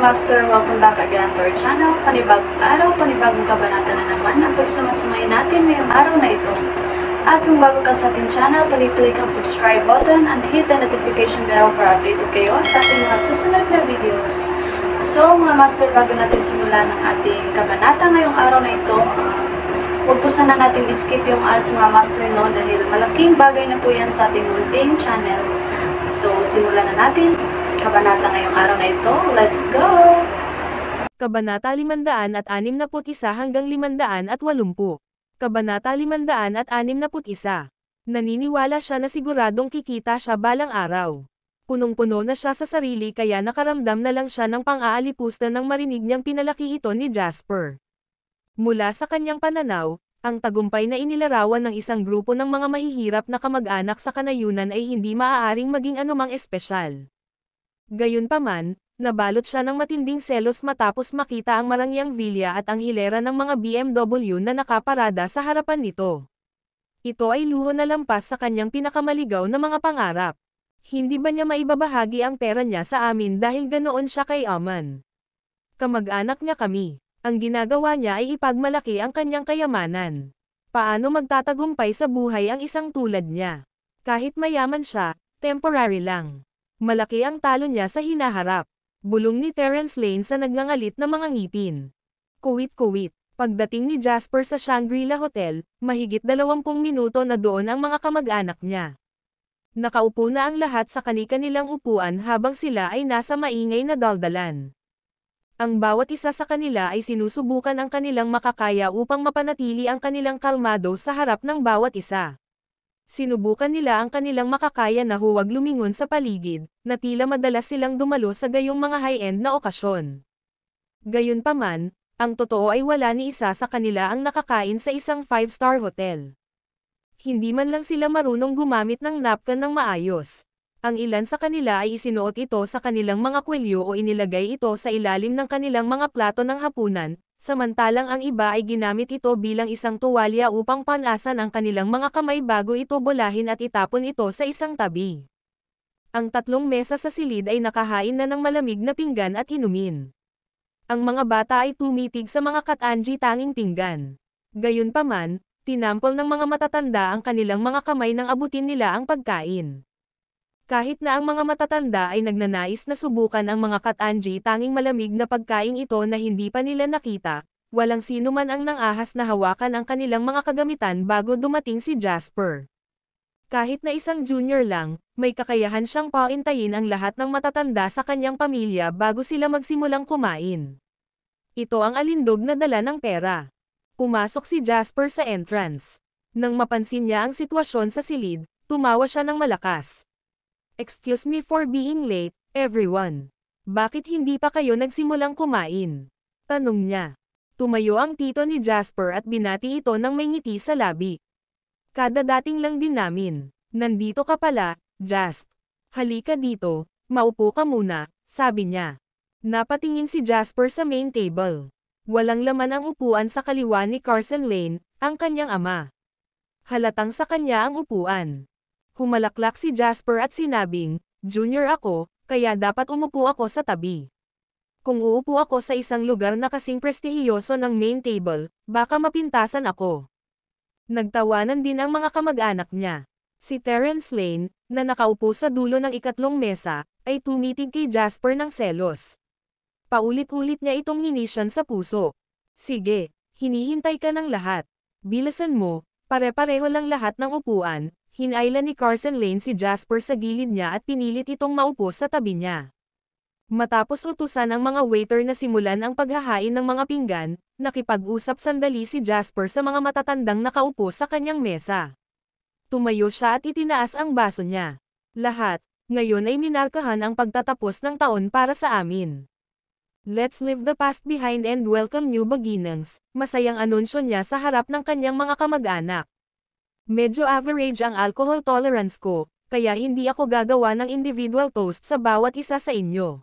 Master, welcome back again to our channel. Panibagong araw, panibagong kabanata na naman ang pagsumasumay natin ngayong araw na ito. At kung bago ka sa ating channel, pag-click ang subscribe button and hit the notification bell para updated kayo sa ating mga susunod na videos. So mga Master, bago natin simulan ang ating kabanata ngayong araw na ito, huwag po sana natin skip yung ads mga Master, no, dahil malaking bagay na po yan sa ating munting channel. So simulan na natin kabanata ngayong araw na ito. Let's go! Kabanata 561 hanggang 580. Kabanata 561. Naniniwala siya na siguradong kikita siya balang araw. Punong-puno na siya sa sarili kaya nakaramdam na lang siya ng pang-aalipusta nang marinig niyang pinalaki ito ni Jasper. Mula sa kanyang pananaw, ang tagumpay na inilarawan ng isang grupo ng mga mahihirap na kamag-anak sa kanayunan ay hindi maaaring maging anumang espesyal. Gayunpaman, nabalot siya ng matinding selos matapos makita ang marangyang villa at ang hilera ng mga BMW na nakaparada sa harapan nito. Ito ay luho na lampas sa kanyang pinakamaligaw na mga pangarap. Hindi ba niya maibabahagi ang pera niya sa amin dahil ganoon siya kay Aman? Kamag-anak niya kami. Ang ginagawa niya ay ipagmalaki ang kanyang kayamanan. Paano magtatagumpay sa buhay ang isang tulad niya? Kahit mayaman siya, temporary lang. Malaki ang talo niya sa hinaharap. Bulong ni Terence Lane sa nagngangalit na mga ngipin. Kuwit-kuwit. Pagdating ni Jasper sa Shangri-La Hotel, mahigit 20 minuto na doon ang mga kamag-anak niya. Nakaupo na ang lahat sa kani-kanilang upuan habang sila ay nasa maingay na daldalan. Ang bawat isa sa kanila ay sinusubukan ang kanilang makakaya upang mapanatili ang kanilang kalmado sa harap ng bawat isa. Sinubukan nila ang kanilang makakaya na huwag lumingon sa paligid, na tila madalas silang dumalo sa gayong mga high-end na okasyon. Gayunpaman, ang totoo ay wala ni isa sa kanila ang nakakain sa isang 5-star hotel. Hindi man lang sila marunong gumamit ng napkin ng maayos. Ang ilan sa kanila ay isinuot ito sa kanilang mga kwelyo o inilagay ito sa ilalim ng kanilang mga plato ng hapunan, samantalang ang iba ay ginamit ito bilang isang tuwalya upang panasan ang kanilang mga kamay bago ito bolahin at itapon ito sa isang tabi. Ang 3 mesa sa silid ay nakahain na ng malamig na pinggan at inumin. Ang mga bata ay tumitig sa mga katanji tanging pinggan. Gayunpaman, tinampol ng mga matatanda ang kanilang mga kamay nang abutin nila ang pagkain. Kahit na ang mga matatanda ay nagnanais na subukan ang mga katanji tanging malamig na pagkain ito na hindi pa nila nakita, walang sino man ang nangahas na hawakan ang kanilang mga kagamitan bago dumating si Jasper. Kahit na isang junior lang, may kakayahan siyang paintayin ang lahat ng matatanda sa kanyang pamilya bago sila magsimulang kumain. Ito ang alindog na dala ng pera. Pumasok si Jasper sa entrance. Nang mapansin niya ang sitwasyon sa silid, tumawa siya ng malakas. "Excuse me for being late, everyone. Bakit hindi pa kayo nagsimulang kumain?" tanong niya. Tumayo ang tito ni Jasper at binati ito ng may ngiti sa labi. "Kadadating lang din namin. Nandito ka pala, Jasp. Halika dito, maupo ka muna," sabi niya. Napatingin si Jasper sa main table. Walang laman ang upuan sa kaliwa ni Carson Lane, ang kanyang ama. Halatang sa kanya ang upuan. Humalaklak si Jasper at sinabing, "Junior ako, kaya dapat umupo ako sa tabi. Kung uupo ako sa isang lugar na kasing prestihiyoso ng main table, baka mapintasan ako." Nagtawanan din ang mga kamag-anak niya. Si Terence Lane, na nakaupo sa dulo ng 3 mesa, ay tumitig kay Jasper ng selos. Paulit-ulit niya itong hinisyan sa puso. "Sige, hinihintay ka ng lahat. Bilasan mo, pare-pareho lang lahat ng upuan." Hinailan ni Carson Lane si Jasper sa gilid niya at pinilit itong maupo sa tabi niya. Matapos utusan ang mga waiter na simulan ang paghahain ng mga pinggan, nakipag-usap sandali si Jasper sa mga matatandang nakaupo sa kanyang mesa. Tumayo siya at itinaas ang baso niya. "Lahat, ngayon ay minarkahan ang pagtatapos ng taon para sa amin. Let's leave the past behind and welcome new beginnings," masayang anunsyo niya sa harap ng kanyang mga kamag-anak. "Medyo average ang alcohol tolerance ko, kaya hindi ako gagawa ng individual toast sa bawat isa sa inyo.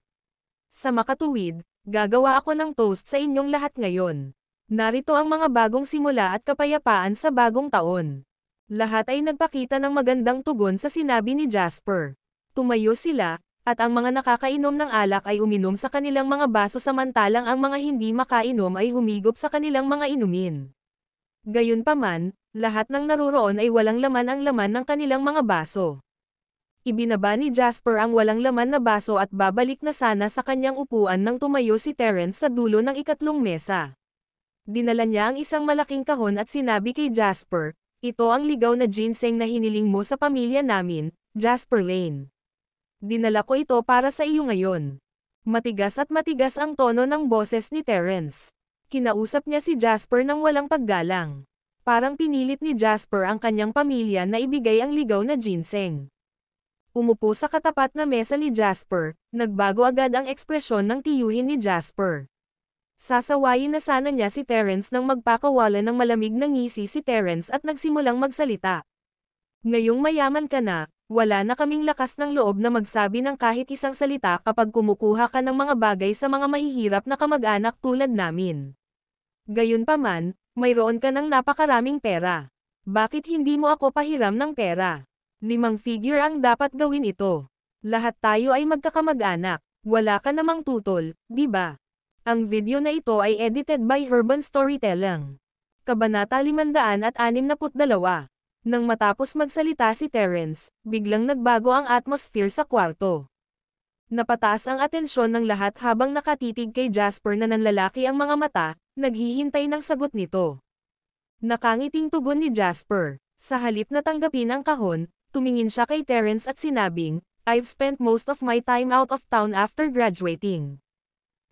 Sa makatuwid, gagawa ako ng toast sa inyong lahat ngayon. Narito ang mga bagong simula at kapayapaan sa bagong taon." Lahat ay nagpakita ng magandang tugon sa sinabi ni Jasper. Tumayo sila, At ang mga nakakainom ng alak ay uminom sa kanilang mga baso samantalang ang mga hindi makainom ay humigop sa kanilang mga inumin. Gayunpaman, lahat ng naroroon ay walang laman ang laman ng kanilang mga baso. Ibinaba ni Jasper ang walang laman na baso at babalik na sana sa kanyang upuan nang tumayo si Terence sa dulo ng ikatlong mesa. Dinala niya ang isang malaking kahon at sinabi kay Jasper, "Ito ang ligaw na ginseng na hiniling mo sa pamilya namin, Jasper Lane. Dinala ko ito para sa iyo ngayon." Matigas at matigas ang tono ng boses ni Terence. Kinausap niya si Jasper nang walang paggalang. Parang pinilit ni Jasper ang kanyang pamilya na ibigay ang ligaw na ginseng. Umupo sa katapat na mesa ni Jasper, nagbago agad ang ekspresyon ng tiyuhin ni Jasper. Sasawayin na sana niya si Terence nang magpakawala ng malamig na ngisi si Terence at nagsimulang magsalita. "Ngayong mayaman ka na, wala na kaming lakas ng loob na magsabi ng kahit isang salita kapag kumukuha ka ng mga bagay sa mga mahihirap na kamag-anak tulad namin. Gayunpaman, mayroon ka ng napakaraming pera. Bakit hindi mo ako pahiram ng pera? 5 figure ang dapat gawin ito. Lahat tayo ay magkakamag-anak, wala ka namang tutol, di ba?" Ang video na ito ay edited by Urban Storytelling. Kabanata 562. Nang matapos magsalita si Terence, biglang nagbago ang atmosphere sa kwarto. Napataas ang atensyon ng lahat habang nakatitig kay Jasper na nanlalaki ang mga mata, naghihintay ng sagot nito. Nakangiting tugon ni Jasper. Sa halip na tanggapin ang kahon, tumingin siya kay Terence at sinabing, "I've spent most of my time out of town after graduating.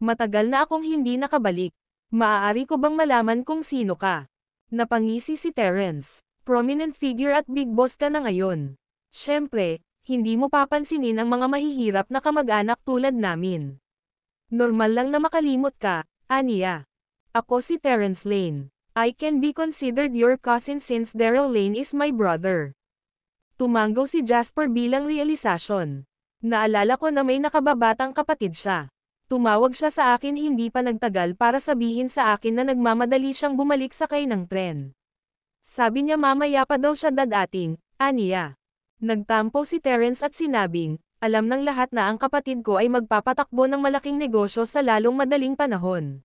Matagal na akong hindi nakabalik. Maaari ko bang malaman kung sino ka?" Napangisi si Terence. "Prominent figure at big boss ka na ngayon. Siyempre, hindi mo papansinin ang mga mahihirap na kamag-anak tulad namin. Normal lang na makalimot ka, aniya. Ako si Terence Lane. I can be considered your cousin since Daryl Lane is my brother." Tumango si Jasper bilang realisasyon. Naalala ko na may nakababatang kapatid siya. Tumawag siya sa akin hindi pa nagtagal para sabihin sa akin na nagmamadali siyang bumalik sakay ng tren. Sabi niya mamaya pa daw siya dadating, aniya. Nagtampo si Terence at sinabing, alam ng lahat na ang kapatid ko ay magpapatakbo ng malaking negosyo sa lalong madaling panahon.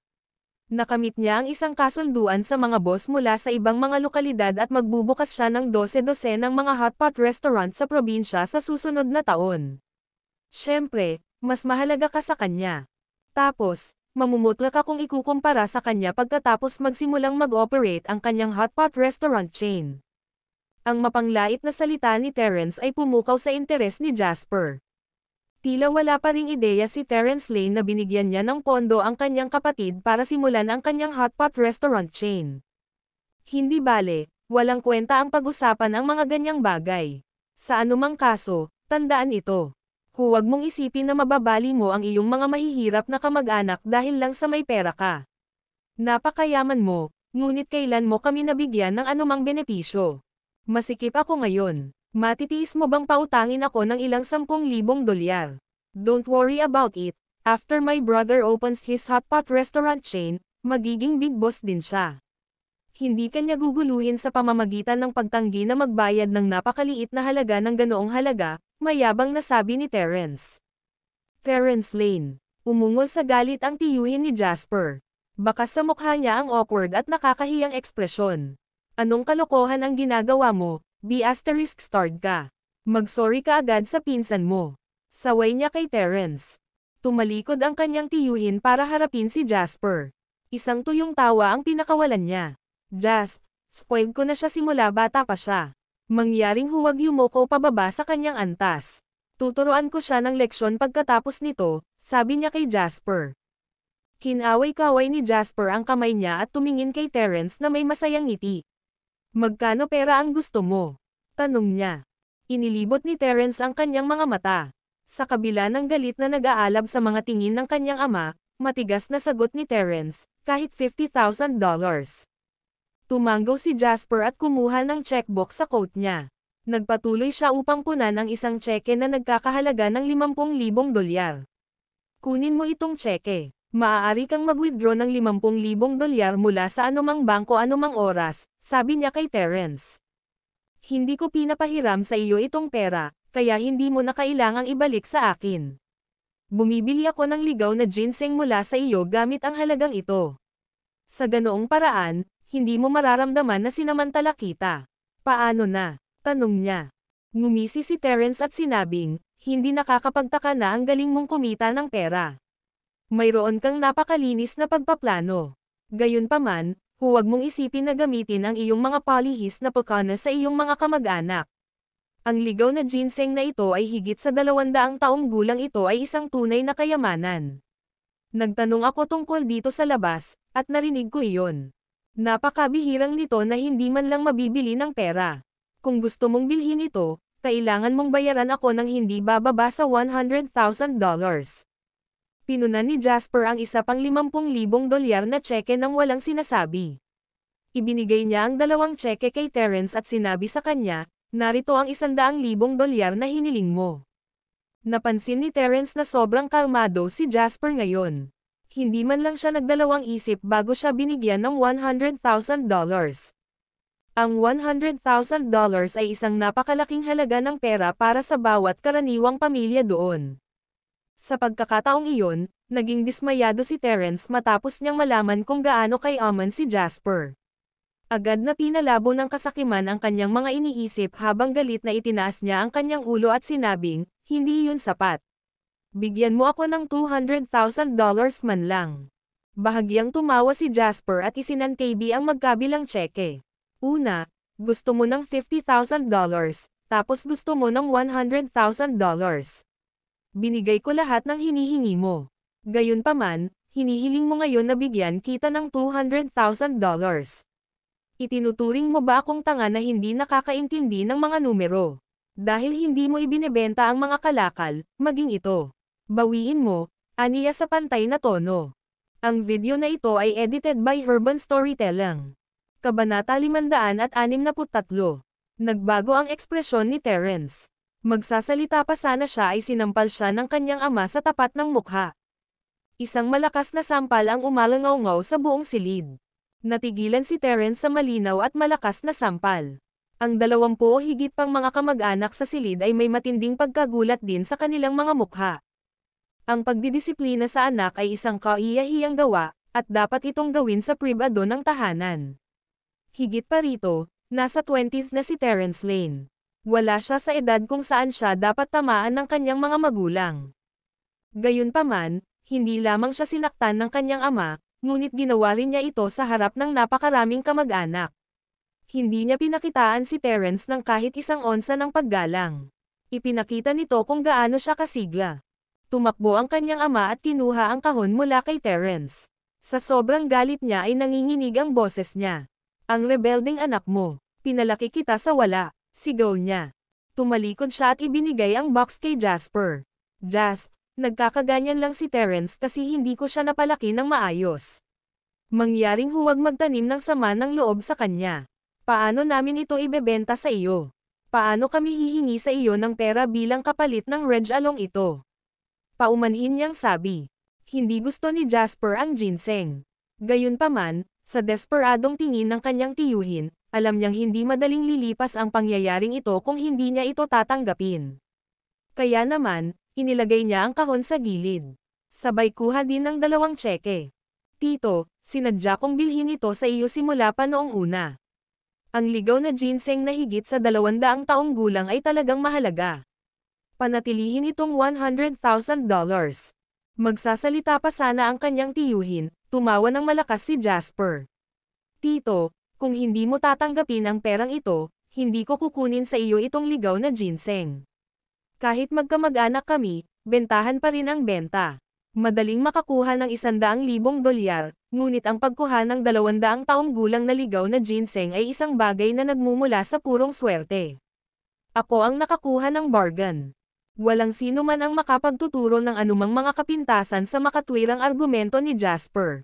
Nakamit niya ang isang kasunduan sa mga boss mula sa ibang mga lokalidad at magbubukas siya ng 12 ng mga hotpot restaurant sa probinsya sa susunod na taon. Siyempre, mas mahalaga ka sa kanya. Tapos, mamumutla ka kung ikukumpara sa kanya pagkatapos magsimulang mag-operate ang kanyang hotpot restaurant chain. Ang mapanglait na salita ni Terence ay pumukaw sa interes ni Jasper. Tila wala pa ring ideya si Terence Lane na binigyan niya ng pondo ang kanyang kapatid para simulan ang kanyang hotpot restaurant chain. Hindi bale, walang kwenta ang pag-usapan ang mga ganyang bagay. Sa anumang kaso, tandaan ito. Huwag mong isipin na mababali mo ang iyong mga mahihirap na kamag-anak dahil lang sa may pera ka. Napakayaman mo, ngunit kailan mo kami nabigyan ng anumang benepisyo? Masikip ako ngayon. Matitiis mo bang pautangin ako ng ilang 10,000 dolyar? Don't worry about it. After my brother opens his hotpot restaurant chain, magiging big boss din siya. Hindi kanya guguluhin sa pamamagitan ng pagtanggi na magbayad ng napakaliit na halaga ng ganoong halaga, mayabang na sabi ni Terence. Terence Lane. Umungol sa galit ang tiyuhin ni Jasper. Baka sa mukha niya ang awkward at nakakahiyang ekspresyon. Anong kalokohan ang ginagawa mo? ***starred ka. Mag-sorry ka agad sa pinsan mo. Saway niya kay Terence. Tumalikod ang kanyang tiyuhin para harapin si Jasper. Isang tuyong tawa ang pinakawalan niya. Spoiled ko na siya simula bata pa siya. Mangyaring huwag yumoko pababa sa kanyang antas. Tuturuan ko siya ng leksyon pagkatapos nito, sabi niya kay Jasper. Kinaway-kaway ni Jasper ang kamay niya at tumingin kay Terence na may masayang ngiti. Magkano pera ang gusto mo? Tanong niya. Inilibot ni Terence ang kanyang mga mata. Sa kabila ng galit na nag-aalab sa mga tingin ng kanyang ama, matigas na sagot ni Terence, kahit $50,000. Tumango si Jasper at kumuha ng checkbook sa coat niya. Nagpatuloy siya upang punan ang isang tseke na nagkakahalaga ng 50,000 dolyar. Kunin mo itong tseke. Maaari kang mag-withdraw ng 50,000 dolyar mula sa anumang bangko anumang oras, sabi niya kay Terence. Hindi ko pinapahiram sa iyo itong pera, kaya hindi mo na kailangang ibalik sa akin. Bumibili ako ng ligaw na ginseng mula sa iyo gamit ang halagang ito. Sa ganoong paraan, hindi mo mararamdaman na sinamantala kita. Paano na? Tanong niya. Ngumisi si Terence at sinabing, hindi nakakapagtaka na ang galing mong kumita ng pera. Mayroon kang napakalinis na pagpaplano. Gayunpaman, huwag mong isipin na gamitin ang iyong mga palihis na pagkana sa iyong mga kamag-anak. Ang ligaw na ginseng na ito ay higit sa 200 taong gulang, ito ay isang tunay na kayamanan. Nagtanong ako tungkol dito sa labas, at narinig ko iyon. Napakabihirang nito na hindi man lang mabibili ng pera. Kung gusto mong bilhin ito, kailangan mong bayaran ako ng hindi bababa sa $100,000. Pinunan ni Jasper ang isa pang $50,000 na tseke nang walang sinasabi. Ibinigay niya ang 2 tseke kay Terence at sinabi sa kanya, narito ang $100,000 na hiniling mo. Napansin ni Terence na sobrang kalmado si Jasper ngayon. Hindi man lang siya nagdalawang isip bago siya binigyan ng $100,000. Ang $100,000 ay isang napakalaking halaga ng pera para sa bawat karaniwang pamilya doon. Sa pagkakataong iyon, naging dismayado si Terence matapos niyang malaman kung gaano kayaman si Jasper. Agad na pinalabo ng kasakiman ang kanyang mga iniisip habang galit na itinaas niya ang kanyang ulo at sinabing, hindi yun sapat. Bigyan mo ako ng $200,000 man lang. Bahagyang tumawa si Jasper at isinantabi ang magkabilang tseke. Una, gusto mo ng $50,000, tapos gusto mo ng $100,000. Binigay ko lahat ng hinihingi mo. Gayunpaman, hinihiling mo ngayon na bigyan kita ng $200,000. Itinuturing mo ba akong tanga na hindi nakakaintindi ng mga numero? Dahil hindi mo ibinebenta ang mga kalakal, maging ito. Bawiin mo, aniya sa pantay na tono. Ang video na ito ay edited by Urban Storytelling. Kabanata 563. Nagbago ang ekspresyon ni Terence. Magsasalita pa sana siya ay sinampal siya ng kanyang ama sa tapat ng mukha. Isang malakas na sampal ang umalangaw-ngaw sa buong silid. Natigilan si Terence sa malinaw at malakas na sampal. Ang 20 o higit pang mga kamag-anak sa silid ay may matinding pagkagulat din sa kanilang mga mukha. Ang pagdidisiplina sa anak ay isang kaiyahiyang gawa, at dapat itong gawin sa pribado ng tahanan. Higit pa rito, nasa 20s na si Terence Lane. Wala siya sa edad kung saan siya dapat tamaan ng kanyang mga magulang. Gayunpaman, hindi lamang siya sinaktan ng kanyang ama, ngunit ginawa rin niya ito sa harap ng napakaraming kamag-anak. Hindi niya pinakitaan si Terence ng kahit isang onsa ng paggalang. Ipinakita nito kung gaano siya kasigla. Tumakbo ang kanyang ama at kinuha ang kahon mula kay Terence. Sa sobrang galit niya ay nanginginig ang boses niya. Ang rebelding anak mo, pinalaki kita sa wala, sigaw niya. Tumalikod siya at ibinigay ang box kay Jasper. Nagkakaganyan lang si Terence kasi hindi ko siya napalaki ng maayos. Mangyaring huwag magtanim ng sama ng loob sa kanya. Paano namin ito ibebenta sa iyo? Paano kami hihingi sa iyo ng pera bilang kapalit ng Reg Along ito? Paumanhin niyang sabi. Hindi gusto ni Jasper ang ginseng. Gayunpaman, sa desperadong tingin ng kanyang tiyuhin, alam niyang hindi madaling lilipas ang pangyayaring ito kung hindi niya ito tatanggapin. Kaya naman, inilagay niya ang kahon sa gilid. Sabay kuha din ng 2 tseke. Tito, sinadya kong bilhin ito sa iyo simula pa noong una. Ang ligaw na ginseng na higit sa 200 taong gulang ay talagang mahalaga. Panatilihin itong $100,000. Magsasalita pa sana ang kanyang tiyuhin, tumawa ng malakas si Jasper. Tito, kung hindi mo tatanggapin ang perang ito, hindi ko kukunin sa iyo itong ligaw na ginseng. Kahit magkamag-anak kami, bentahan pa rin ang benta. Madaling makakuha ng $100,000, ngunit ang pagkuha ng 200 taong gulang na ligaw na ginseng ay isang bagay na nagmumula sa purong swerte. Ako ang nakakuha ng bargain. Walang sino man ang makapagtuturo ng anumang mga kapintasan sa makatwirang argumento ni Jasper.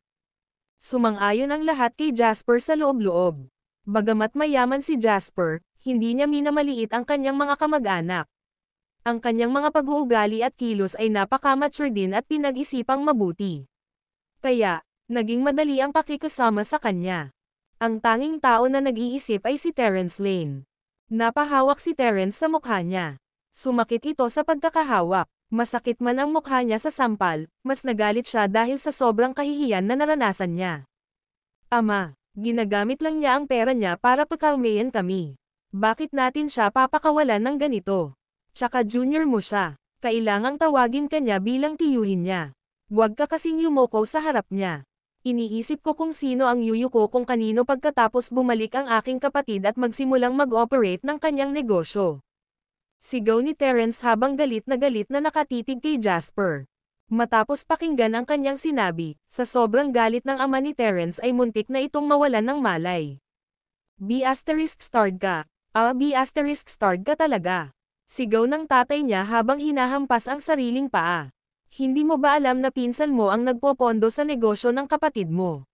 Sumang-ayon ang lahat kay Jasper sa loob-loob. Bagamat mayaman si Jasper, hindi niya minamaliit ang kanyang mga kamag-anak. Ang kanyang mga pag-uugali at kilos ay napaka-mature din at pinag-isipang mabuti. Kaya, naging madali ang pakikasama sa kanya. Ang tanging tao na nag-iisip ay si Terence Lane. Napahawak si Terence sa mukha niya. Sumakit ito sa pagkakahawak. Masakit man ang mukha niya sa sampal, mas nagalit siya dahil sa sobrang kahihiyan na naranasan niya. Ama, ginagamit lang niya ang pera niya para pakalmayan kami. Bakit natin siya papakawalan ng ganito? Tsaka junior mo siya. Kailangang tawagin ka niya bilang tiyuhin niya. Huwag ka kasing yumuko sa harap niya. Iniisip ko kung sino ang yuyuko kung kanino pagkatapos bumalik ang aking kapatid at magsimulang mag-operate ng kanyang negosyo. Sigaw ni Terence habang galit na nakatitig kay Jasper. Matapos pakinggan ang kanyang sinabi, sa sobrang galit ng ama ni Terence ay muntik na itong mawalan ng malay. B***starred ka. B***starred ka talaga. Sigaw ng tatay niya habang hinahampas ang sariling paa. Hindi mo ba alam na pinsan mo ang nagpopondo sa negosyo ng kapatid mo?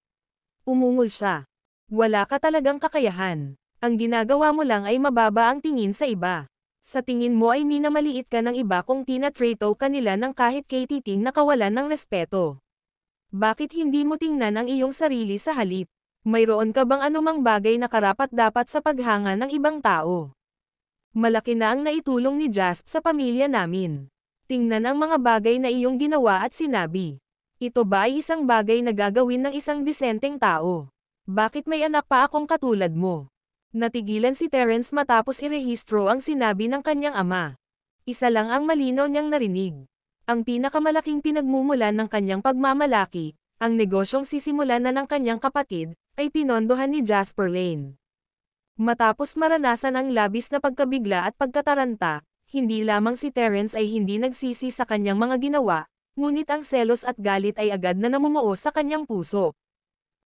Umungol siya. Wala ka talagang kakayahan. Ang ginagawa mo lang ay mababa ang tingin sa iba. Sa tingin mo ay minamaliit ka ng iba kung tinatrato ka nila ng kahit kay titing na kawalan ng respeto. Bakit hindi mo tingnan ang iyong sarili sa halip? Mayroon ka bang anumang bagay na karapat-dapat sa paghanga ng ibang tao? Malaki na ang naitulong ni Jasp sa pamilya namin. Tingnan ang mga bagay na iyong ginawa at sinabi. Ito ba ay isang bagay na gagawin ng isang disenteng tao? Bakit may anak pa akong katulad mo? Natigilan si Terence matapos irehistro ang sinabi ng kanyang ama. Isa lang ang malinaw niyang narinig. Ang pinakamalaking pinagmumulan ng kanyang pagmamalaki, ang negosyong sisimulan na ng kanyang kapatid, ay pinondohan ni Jasper Lane. Matapos maranasan ang labis na pagkabigla at pagkataranta, hindi lamang si Terence ay hindi nagsisi sa kanyang mga ginawa, ngunit ang selos at galit ay agad na namumuo sa kanyang puso.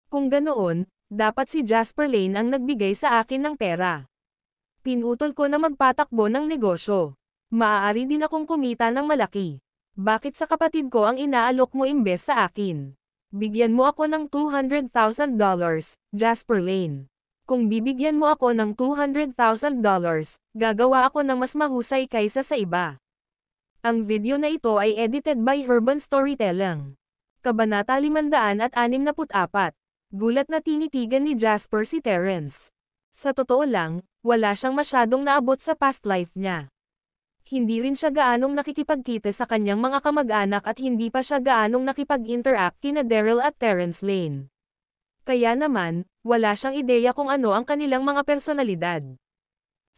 Kung ganoon, dapat si Jasper Lane ang nagbigay sa akin ng pera. Pinutol ko na magpatakbo ng negosyo. Maaari din akong kumita ng malaki. Bakit sa kapatid ko ang inaalok mo imbes sa akin? Bigyan mo ako ng $200,000, Jasper Lane. Kung bibigyan mo ako ng $200,000, gagawa ako ng mas mahusay kaysa sa iba. Ang video na ito ay edited by Urban Storytelling. Kabanata 564. Gulat na tinitigan ni Jasper si Terence. Sa totoo lang, wala siyang masyadong naabot sa past life niya. Hindi rin siya gaanong nakikipagkita sa kanyang mga kamag-anak at hindi pa siya gaanong nakipag-interact kina Daryl at Terence Lane. Kaya naman, wala siyang ideya kung ano ang kanilang mga personalidad.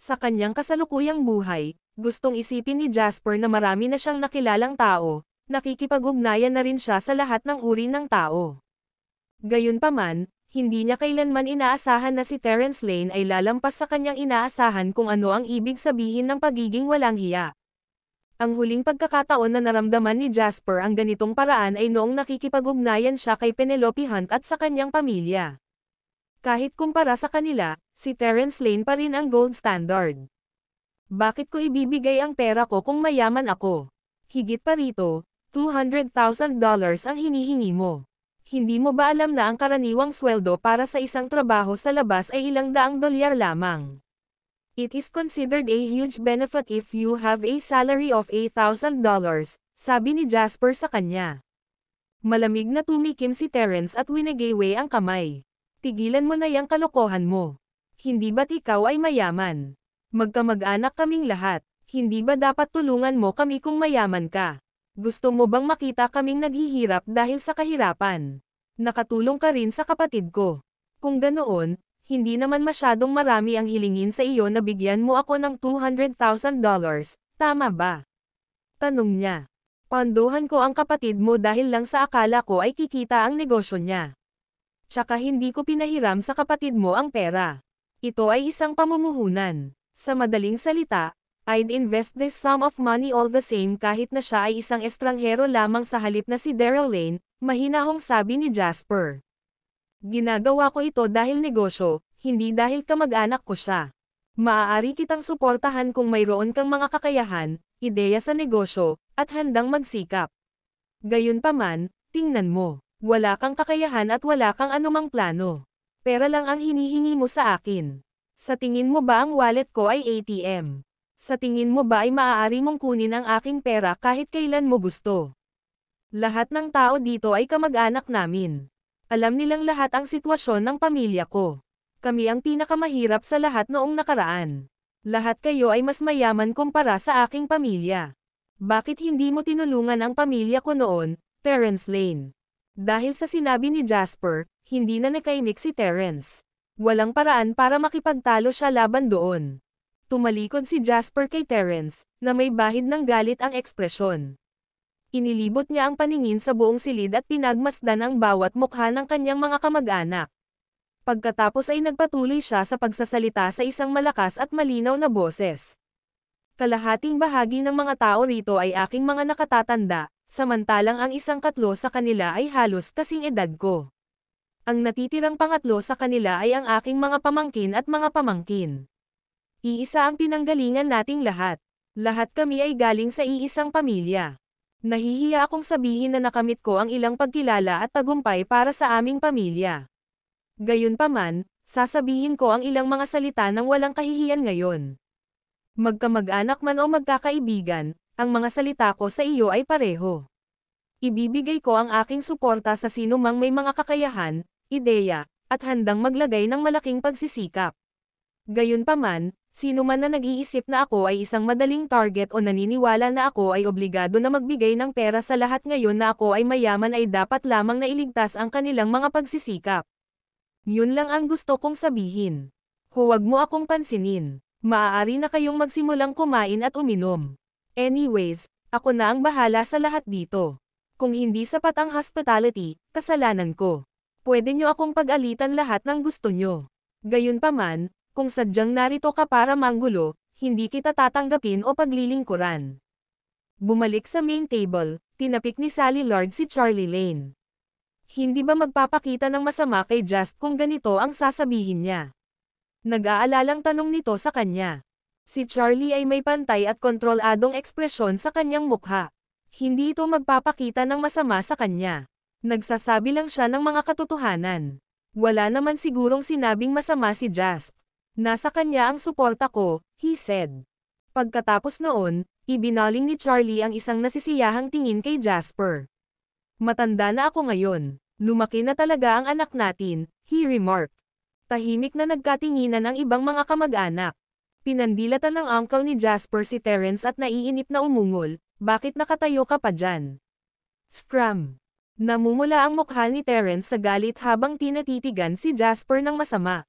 Sa kanyang kasalukuyang buhay, gustong isipin ni Jasper na marami na siyang nakilalang tao, nakikipag-ugnayan na rin siya sa lahat ng uri ng tao. Gayunpaman, hindi niya kailanman inaasahan na si Terence Lane ay lalampas sa kanyang inaasahan kung ano ang ibig sabihin ng pagiging walang hiya. Ang huling pagkakataon na naramdaman ni Jasper ang ganitong paraan ay noong nakikipag-ugnayan siya kay Penelope Hunt at sa kanyang pamilya. Kahit kumpara sa kanila, si Terence Lane pa rin ang gold standard. Bakit ko ibibigay ang pera ko kung mayaman ako? Higit pa rito, $200,000 ang hinihingi mo. Hindi mo ba alam na ang karaniwang sweldo para sa isang trabaho sa labas ay $100 lamang? It is considered a huge benefit if you have a salary of $8,000, sabi ni Jasper sa kanya. Malamig na tumikim si Terence at winagaywe ang kamay. Tigilan mo na yang kalokohan mo. Hindi ba't ikaw ay mayaman? Magkamag-anak kaming lahat. Hindi ba dapat tulungan mo kami kung mayaman ka? Gusto mo bang makita kaming naghihirap dahil sa kahirapan? Nakatulong ka rin sa kapatid ko. Kung ganoon, hindi naman masyadong marami ang hilingin sa iyo na bigyan mo ako ng $200,000, tama ba? Tanong niya. Pondohan ko ang kapatid mo dahil lang sa akala ko ay kikita ang negosyo niya. Tsaka hindi ko pinahiram sa kapatid mo ang pera. Ito ay isang pamumuhunan. Sa madaling salita, I'd invest this sum of money all the same kahit na siya ay isang estranghero lamang sa halip na si Daryl Lane, mahinahong sabi ni Jasper. Ginagawa ko ito dahil negosyo, hindi dahil kamag-anak ko siya. Maaari kitang suportahan kung mayroon kang mga kakayahan, ideya sa negosyo, at handang magsikap. Gayunpaman, tingnan mo, wala kang kakayahan at wala kang anumang plano. Pera lang ang hinihingi mo sa akin. Sa tingin mo ba ang wallet ko ay ATM? Sa tingin mo ba ay maaari mong kunin ang aking pera kahit kailan mo gusto? Lahat ng tao dito ay kamag-anak namin. Alam nilang lahat ang sitwasyon ng pamilya ko. Kami ang pinakamahirap sa lahat noong nakaraan. Lahat kayo ay mas mayaman kumpara sa aking pamilya. Bakit hindi mo tinulungan ang pamilya ko noon, Terence Lane? Dahil sa sinabi ni Jasper, hindi na nakaimik si Terence. Walang paraan para makipagtalo siya laban doon. Tumalikod si Jasper kay Terence, na may bahid ng galit ang ekspresyon. Inilibot niya ang paningin sa buong silid at pinagmasdan ang bawat mukha ng kanyang mga kamag-anak. Pagkatapos ay nagpatuloy siya sa pagsasalita sa isang malakas at malinaw na boses. Kalahating bahagi ng mga tao rito ay aking mga nakatatanda, samantalang ang isang katlo sa kanila ay halos kasing edad ko. Ang natitirang pangatlo sa kanila ay ang aking mga pamangkin at mga pamangkin. Iisa ang pinanggalingan nating lahat. Lahat kami ay galing sa iisang pamilya. Nahihiya akong sabihin na nakamit ko ang ilang pagkilala at tagumpay para sa aming pamilya. Gayunpaman, sasabihin ko ang ilang mga salita ng walang kahihiyan ngayon. Magkamag-anak man o magkakaibigan, ang mga salita ko sa iyo ay pareho. Ibibigay ko ang aking suporta sa sino mang may mga kakayahan, ideya, at handang maglagay ng malaking pagsisikap. Gayunpaman, sino man na nag-iisip na ako ay isang madaling target o naniniwala na ako ay obligado na magbigay ng pera sa lahat ngayon na ako ay mayaman ay dapat lamang na iligtas ang kanilang mga pagsisikap. Yun lang ang gusto kong sabihin. Huwag mo akong pansinin. Maaari na kayong magsimulang kumain at uminom. Anyways, ako na ang bahala sa lahat dito. Kung hindi sapat ang hospitality, kasalanan ko. Pwede nyo akong pag-alitan lahat ng gusto nyo. Gayunpaman, kung sadyang narito ka para manggulo, hindi kita tatanggapin o paglilingkuran. Bumalik sa main table, tinapik ni Sally Lord si Charlie Lane. Hindi ba magpapakita ng masama kay Just kung ganito ang sasabihin niya? Nag-aalalang tanong nito sa kanya. Si Charlie ay may pantay at kontroladong ekspresyon sa kanyang mukha. Hindi ito magpapakita ng masama sa kanya. Nagsasabi lang siya ng mga katotohanan. Wala naman sigurong sinabing masama si Just. Nasa kanya ang suporta ko, he said. Pagkatapos noon, ibinaling ni Charlie ang isang nasisiyahang tingin kay Jasper. Matanda na ako ngayon. Lumaki na talaga ang anak natin, he remarked. Tahimik na nagkatinginan ang ibang mga kamag-anak. Pinandilatan ng uncle ni Jasper si Terence at naiinip na umungol, bakit nakatayo ka pa dyan? Scram. Namumula ang mukha ni Terence sa galit habang tinatitigan si Jasper ng masama.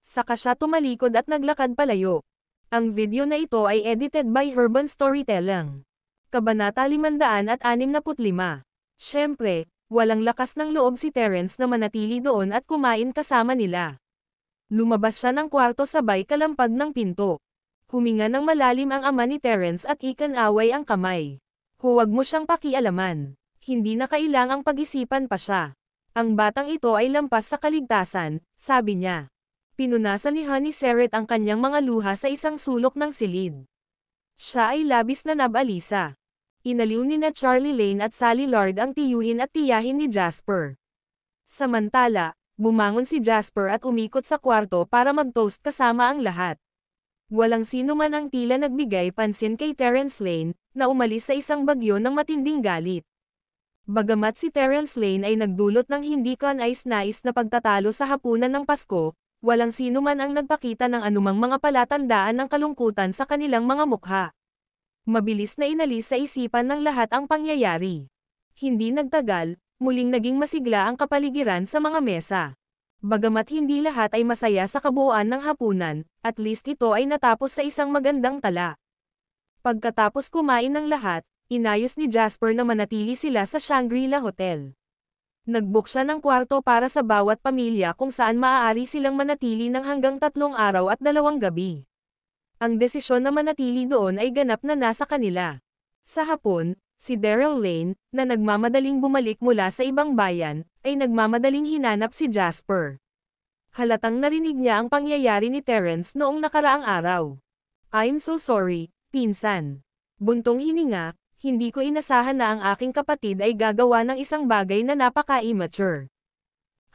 Saka siya tumalikod at naglakad palayo. Ang video na ito ay edited by Urban Storytelling. Kabanata 565. Siyempre, walang lakas ng loob si Terence na manatili doon at kumain kasama nila. Lumabas siya ng kwarto sabay kalampag ng pinto. Huminga ng malalim ang ama ni Terence at ikanaway ang kamay. Huwag mo siyang pakialaman. Hindi na kailangang pag-isipan pa siya. Ang batang ito ay lampas sa kaligtasan, sabi niya. Pinunasan ni Honey Seret ang kanyang mga luha sa isang sulok ng silid. Siya ay labis na nabalisa. Inaliw ni na Charlie Lane at Sally Lord ang tiyuhin at tiyahin ni Jasper. Samantala, bumangon si Jasper at umikot sa kwarto para mag-toast kasama ang lahat. Walang sino man ang tila nagbigay pansin kay Terence Lane, na umalis sa isang bagyo ng matinding galit. Bagamat si Terence Lane ay nagdulot ng hindi kanais-nais na pagtatalo sa hapunan ng Pasko, walang sino man ang nagpakita ng anumang mga palatandaan ng kalungkutan sa kanilang mga mukha. Mabilis na inalis sa isipan ng lahat ang pangyayari. Hindi nagtagal, muling naging masigla ang kapaligiran sa mga mesa. Bagamat hindi lahat ay masaya sa kabuuan ng hapunan, at least ito ay natapos sa isang magandang tala. Pagkatapos kumain ng lahat, inayos ni Jasper na manatili sila sa Shangri-La Hotel. Nag-book siya ng kwarto para sa bawat pamilya kung saan maaari silang manatili ng hanggang 3 araw at 2 gabi. Ang desisyon na manatili doon ay ganap na nasa kanila. Sa hapon, si Daryl Lane, na nagmamadaling bumalik mula sa ibang bayan, ay nagmamadaling hinanap si Jasper. Halatang narinig niya ang pangyayari ni Terence noong nakaraang araw. I'm so sorry, pinsan. Buntong hininga, hindi ko inasahan na ang aking kapatid ay gagawa ng isang bagay na napaka-immature.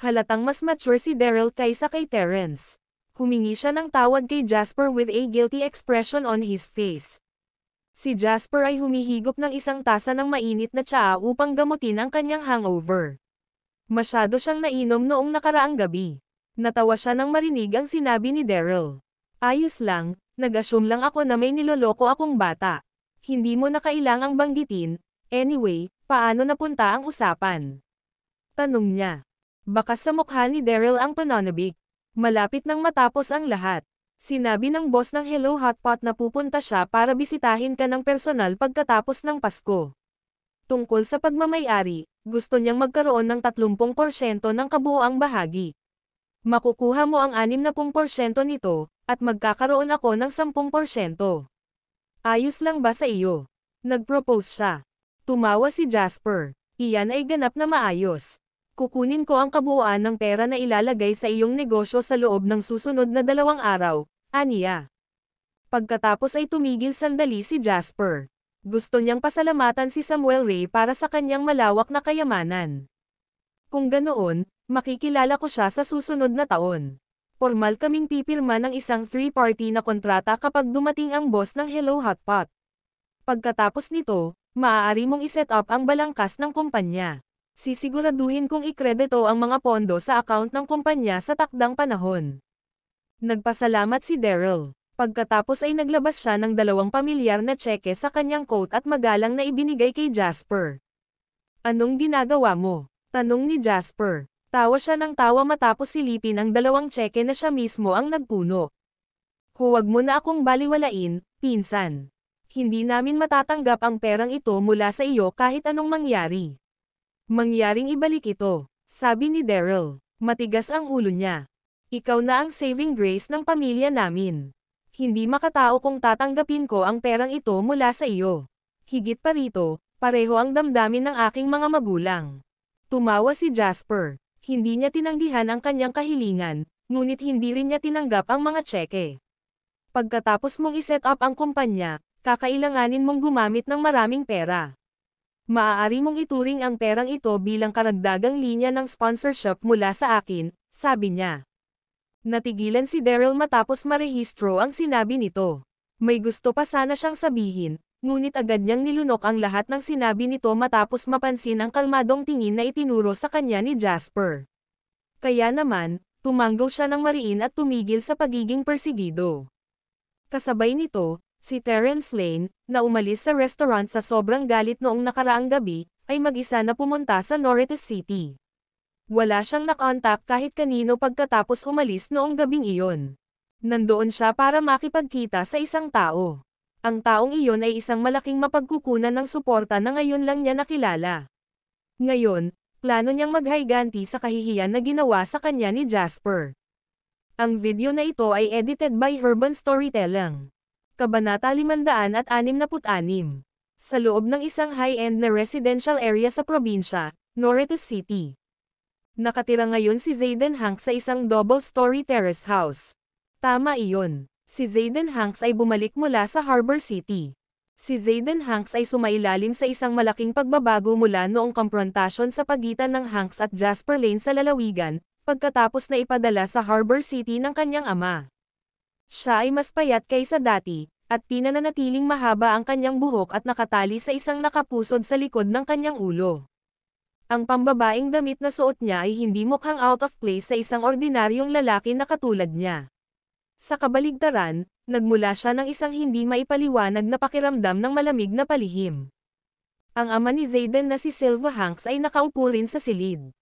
Halatang mas mature si Daryl kaysa kay Terence. Humingi siya ng tawad kay Jasper with a guilty expression on his face. Si Jasper ay humihigop ng isang tasa ng mainit na tsaa upang gamutin ang kanyang hangover. Masyado siyang nainom noong nakaraang gabi. Natawa siya nang marinig ang sinabi ni Daryl. Ayos lang, nag-assume lang ako na may niloloko akong bata. Hindi mo na kailangang banggitin. Anyway, paano napunta ang usapan? Tanong niya. Bakas sa mukha ni Daryl ang pananabik. Malapit nang matapos ang lahat. Sinabi ng boss ng Hello Hotpot na pupunta siya para bisitahin ka ng personal pagkatapos ng Pasko. Tungkol sa pagmamayari, gusto niyang magkaroon ng 30% ng kabuuang bahagi. Makukuha mo ang 60% nito, at magkakaroon ako ng 10%. Ayos lang ba sa iyo? Nag-propose siya. Tumawa si Jasper. Iyan ay ganap na maayos. Kukunin ko ang kabuuan ng pera na ilalagay sa iyong negosyo sa loob ng susunod na 2 araw, aniya. Pagkatapos ay tumigil sandali si Jasper. Gusto niyang pasalamatan si Samuel Ray para sa kanyang malawak na kayamanan. Kung ganoon, makikilala ko siya sa susunod na taon. Formal kaming pipirma ng isang 3-party na kontrata kapag dumating ang boss ng Hello Hotpot. Pagkatapos nito, maaari mong iset up ang balangkas ng kumpanya. Sisiguraduhin kong ikredito ang mga pondo sa account ng kumpanya sa takdang panahon. Nagpasalamat si Daryl. Pagkatapos ay naglabas siya ng 2 pamilyar na tseke sa kanyang coat at magalang na ibinigay kay Jasper. Anong ginagawa mo? Tanong ni Jasper. Tawa siya ng tawa matapos silipin ang 2 tseke na siya mismo ang nagpuno. Huwag mo na akong baliwalain, pinsan. Hindi namin matatanggap ang perang ito mula sa iyo kahit anong mangyari. Mangyaring ibalik ito, sabi ni Daryl. Matigas ang ulo niya. Ikaw na ang saving grace ng pamilya namin. Hindi makatao kung tatanggapin ko ang perang ito mula sa iyo. Higit pa rito, pareho ang damdamin ng aking mga magulang. Tumawa si Jasper. Hindi niya tinanggihan ang kanyang kahilingan, ngunit hindi rin niya tinanggap ang mga tseke. Pagkatapos mong iset up ang kumpanya, kakailanganin mong gumamit ng maraming pera. Maaari mong ituring ang perang ito bilang karagdagang linya ng sponsorship mula sa akin, sabi niya. Natigilan si Daryl matapos marehistro ang sinabi nito. May gusto pa sana siyang sabihin, ngunit agad niyang nilunok ang lahat ng sinabi nito matapos mapansin ang kalmadong tingin na itinuro sa kanya ni Jasper. Kaya naman, tumanggo siya ng mariin at tumigil sa pagiging persigido. Kasabay nito, si Terence Lane, na umalis sa restaurant sa sobrang galit noong nakaraang gabi, ay mag-isa na pumunta sa Norritos City. Wala siyang nakontak kahit kanino pagkatapos umalis noong gabing iyon. Nandoon siya para makipagkita sa isang tao. Ang taong iyon ay isang malaking mapagkukunan ng suporta na ngayon lang niya nakilala. Ngayon, plano niyang maghayganti sa kahihiyan na ginawa sa kanya ni Jasper. Ang video na ito ay edited by Urban Storytelling. Kabanata 566. Sa loob ng isang high-end na residential area sa probinsya, Norritos City. Nakatira ngayon si Zayden Hanks sa isang double-story terrace house. Tama iyon. Si Zayden Hanks ay bumalik mula sa Harbor City. Si Zayden Hanks ay sumailalim sa isang malaking pagbabago mula noong komprontasyon sa pagitan ng Hanks at Jasper Lane sa lalawigan, pagkatapos na ipadala sa Harbor City ng kanyang ama. Siya ay mas payat kaysa dati, at pinananatiling mahaba ang kanyang buhok at nakatali sa isang nakapusod sa likod ng kanyang ulo. Ang pambabaing damit na suot niya ay hindi mukhang out of place sa isang ordinaryong lalaki na katulad niya. Sa kabaligtaran, nagmula siya ng isang hindi maipaliwanag na pakiramdam ng malamig na palihim. Ang ama ni Zayden na si Silva Hanks ay nakaupo rin sa silid.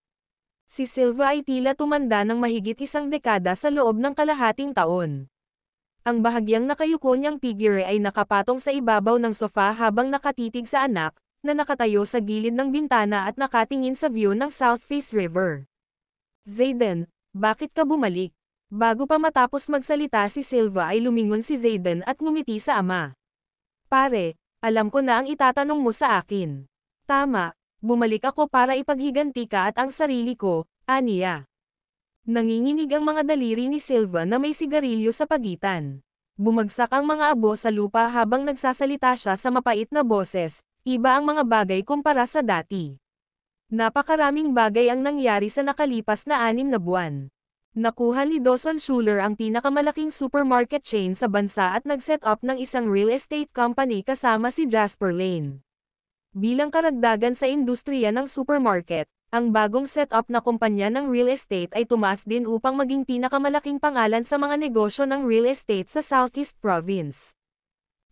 Si Silva ay tila tumanda ng mahigit isang dekada sa loob ng kalahating taon. Ang bahagyang nakayuko niyang figure ay nakapatong sa ibabaw ng sofa habang nakatitig sa anak, na nakatayo sa gilid ng bintana at nakatingin sa view ng South Face River. Zayden, bakit ka bumalik? Bago pa matapos magsalita si Silva ay lumingon si Zayden at ngumiti sa ama. Pare, alam ko na ang itatanong mo sa akin. Tama, bumalik ako para ipaghiganti ka at ang sarili ko, aniya. Nanginginig ang mga daliri ni Silva na may sigarilyo sa pagitan. Bumagsak ang mga abo sa lupa habang nagsasalita siya sa mapait na boses, iba ang mga bagay kumpara sa dati. Napakaraming bagay ang nangyari sa nakalipas na 6 na buwan. Nakuha ni Dawson Schuler ang pinakamalaking supermarket chain sa bansa at nag-set up ng isang real estate company kasama si Jasper Lane. Bilang karagdagan sa industriya ng supermarket, ang bagong set-up na kumpanya ng real estate ay tumaas din upang maging pinakamalaking pangalan sa mga negosyo ng real estate sa Southeast Province.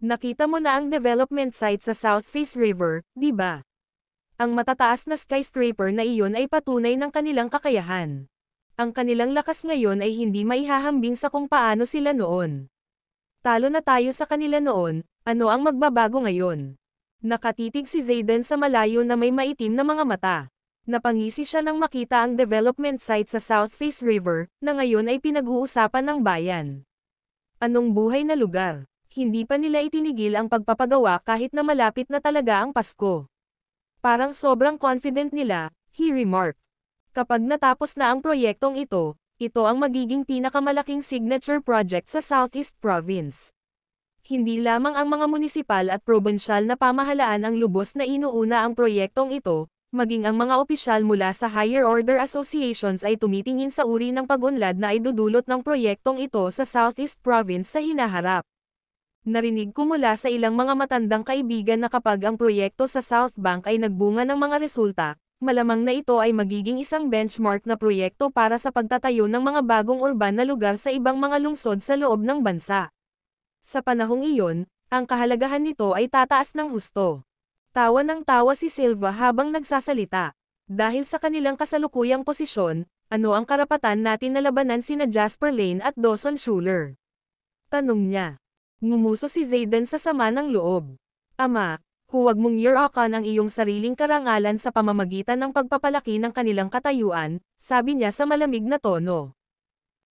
Nakita mo na ang development site sa South Face River, di ba? Ang matataas na skyscraper na iyon ay patunay ng kanilang kakayahan. Ang kanilang lakas ngayon ay hindi maihahambing sa kung paano sila noon. Talo na tayo sa kanila noon, ano ang magbabago ngayon? Nakatitig si Zayden sa malayo na may maitim na mga mata. Napangisi siya nang makita ang development site sa South Face River, na ngayon ay pinag-uusapan ng bayan. Anong buhay na lugar? Hindi pa nila itinigil ang pagpapagawa kahit na malapit na talaga ang Pasko. Parang sobrang confident nila, he remarked. Kapag natapos na ang proyektong ito, ito ang magiging pinakamalaking signature project sa Southeast Province. Hindi lamang ang mga munisipal at probinsyal na pamahalaan ang lubos na inuuna ang proyektong ito, maging ang mga opisyal mula sa higher order associations ay tumitingin sa uri ng pag-unlad na idudulot ng proyektong ito sa Southeast Province sa hinaharap. Narinig ko mula sa ilang mga matandang kaibigan na kapag ang proyekto sa South Bank ay nagbunga ng mga resulta, malamang na ito ay magiging isang benchmark na proyekto para sa pagtatayo ng mga bagong urban na lugar sa ibang mga lungsod sa loob ng bansa. Sa panahong iyon, ang kahalagahan nito ay tataas ng husto. Tawa ng tawa si Silva habang nagsasalita. Dahil sa kanilang kasalukuyang posisyon, ano ang karapatan natin na labanan sina Jasper Lane at Dawson Schuler? Tanong niya. Ngumuso si Zayden sa sama ng loob. Ama, huwag mong yurakan ang iyong sariling karangalan sa pamamagitan ng pagpapalaki ng kanilang katayuan, sabi niya sa malamig na tono.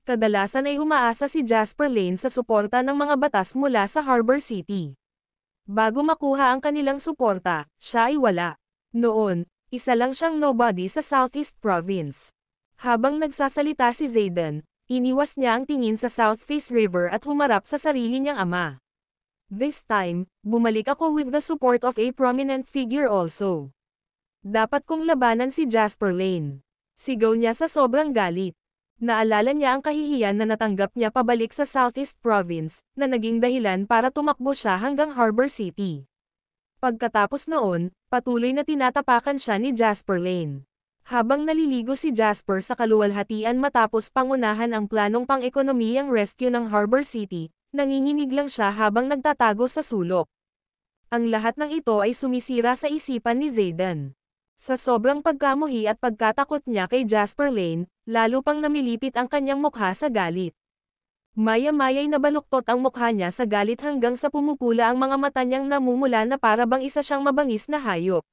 Kadalasan ay umaasa si Jasper Lane sa suporta ng mga batas mula sa Harbor City. Bago makuha ang kanilang suporta, siya ay wala. Noon, isa lang siyang nobody sa Southeast Province. Habang nagsasalita si Zayden, iniwas niya ang tingin sa South Face River at humarap sa sarili niyang ama. This time, bumalik ako with the support of a prominent figure also. Dapat kong labanan si Jasper Lane. Sigaw niya sa sobrang galit. Naalala niya ang kahihiyan na natanggap niya pabalik sa Southeast Province, na naging dahilan para tumakbo siya hanggang Harbor City. Pagkatapos noon, patuloy na tinatapakan siya ni Jasper Lane. Habang naliligo si Jasper sa kaluwalhatian matapos pangunahan ang planong pang-ekonomiyang rescue ng Harbor City, nanginginig lang siya habang nagtatago sa sulok. Ang lahat ng ito ay sumisira sa isipan ni Zayden. Sa sobrang pagkamuhi at pagkatakot niya kay Jasper Lane, lalo pang namilipit ang kanyang mukha sa galit. Maya-maya'y nabaluktot ang mukha niya sa galit hanggang sa pumupula ang mga mata niyang namumula na para bang isa siyang mabangis na hayop.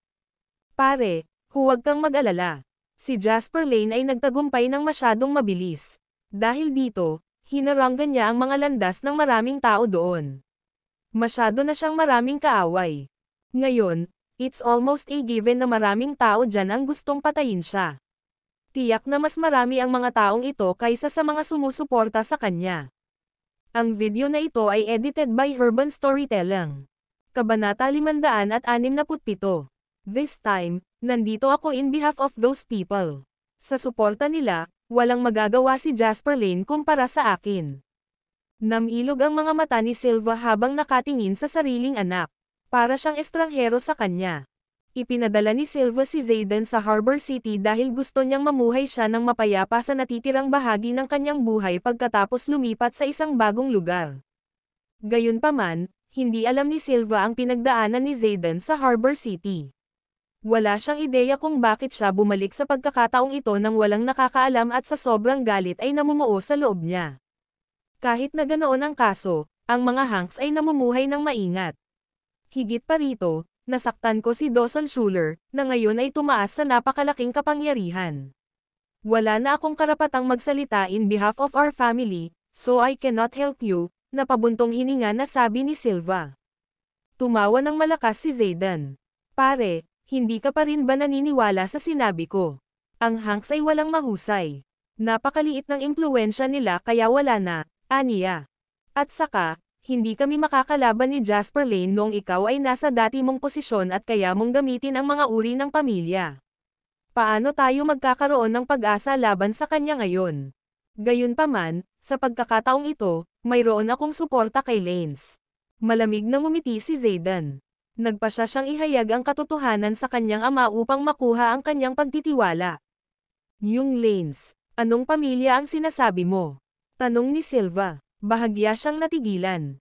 Pare, huwag kang mag-alala. Si Jasper Lane ay nagtagumpay ng masyadong mabilis. Dahil dito, hinaranggan niya ang mga landas ng maraming tao doon. Masyado na siyang maraming kaaway. Ngayon, it's almost a given na maraming tao dyan ang gustong patayin siya. Tiyak na mas marami ang mga taong ito kaysa sa mga sumusuporta sa kanya. Ang video na ito ay edited by Urban Storytelling. Kabanata 567. This time, nandito ako in behalf of those people. Sa suporta nila, walang magagawa si Jasper Lane kumpara sa akin. Namilog ang mga mata ni Silva habang nakatingin sa sariling anak. Para siyang estranghero sa kanya. Ipinadala ni Silva si Zayden sa Harbor City dahil gusto niyang mamuhay siya ng mapayapa sa natitirang bahagi ng kanyang buhay pagkatapos lumipat sa isang bagong lugar. Gayunpaman, hindi alam ni Silva ang pinagdaanan ni Zayden sa Harbor City. Wala siyang ideya kung bakit siya bumalik sa pagkakataong ito nang walang nakakaalam at sa sobrang galit ay namumuo sa loob niya. Kahit na ganoon ang kaso, ang mga Hanks ay namumuhay ng maingat. Higit pa rito, nasaktan ko si Dawson Schuler, na ngayon ay tumaas sa napakalaking kapangyarihan. Wala na akong karapatang magsalita in behalf of our family, so I cannot help you, napabuntong hininga na sabi ni Silva. Tumawa ng malakas si Zayden. Pare, hindi ka pa rin ba naniniwala sa sinabi ko? Ang Hanks ay walang mahusay. Napakaliit ng impluwensya nila kaya wala na, aniya. At saka, hindi kami makakalaban ni Jasper Lane noong ikaw ay nasa dati mong posisyon at kaya mong gamitin ang mga uri ng pamilya. Paano tayo magkakaroon ng pag-asa laban sa kanya ngayon? Gayunpaman, sa pagkakataong ito, mayroon akong suporta kay Lanes. Malamig na ngumiti si Zayden. Nagpasya siyang ihayag ang katotohanan sa kanyang ama upang makuha ang kanyang pagtitiwala. Yung Lanes, anong pamilya ang sinasabi mo? Tanong ni Silva. Bahagya siyang natigilan.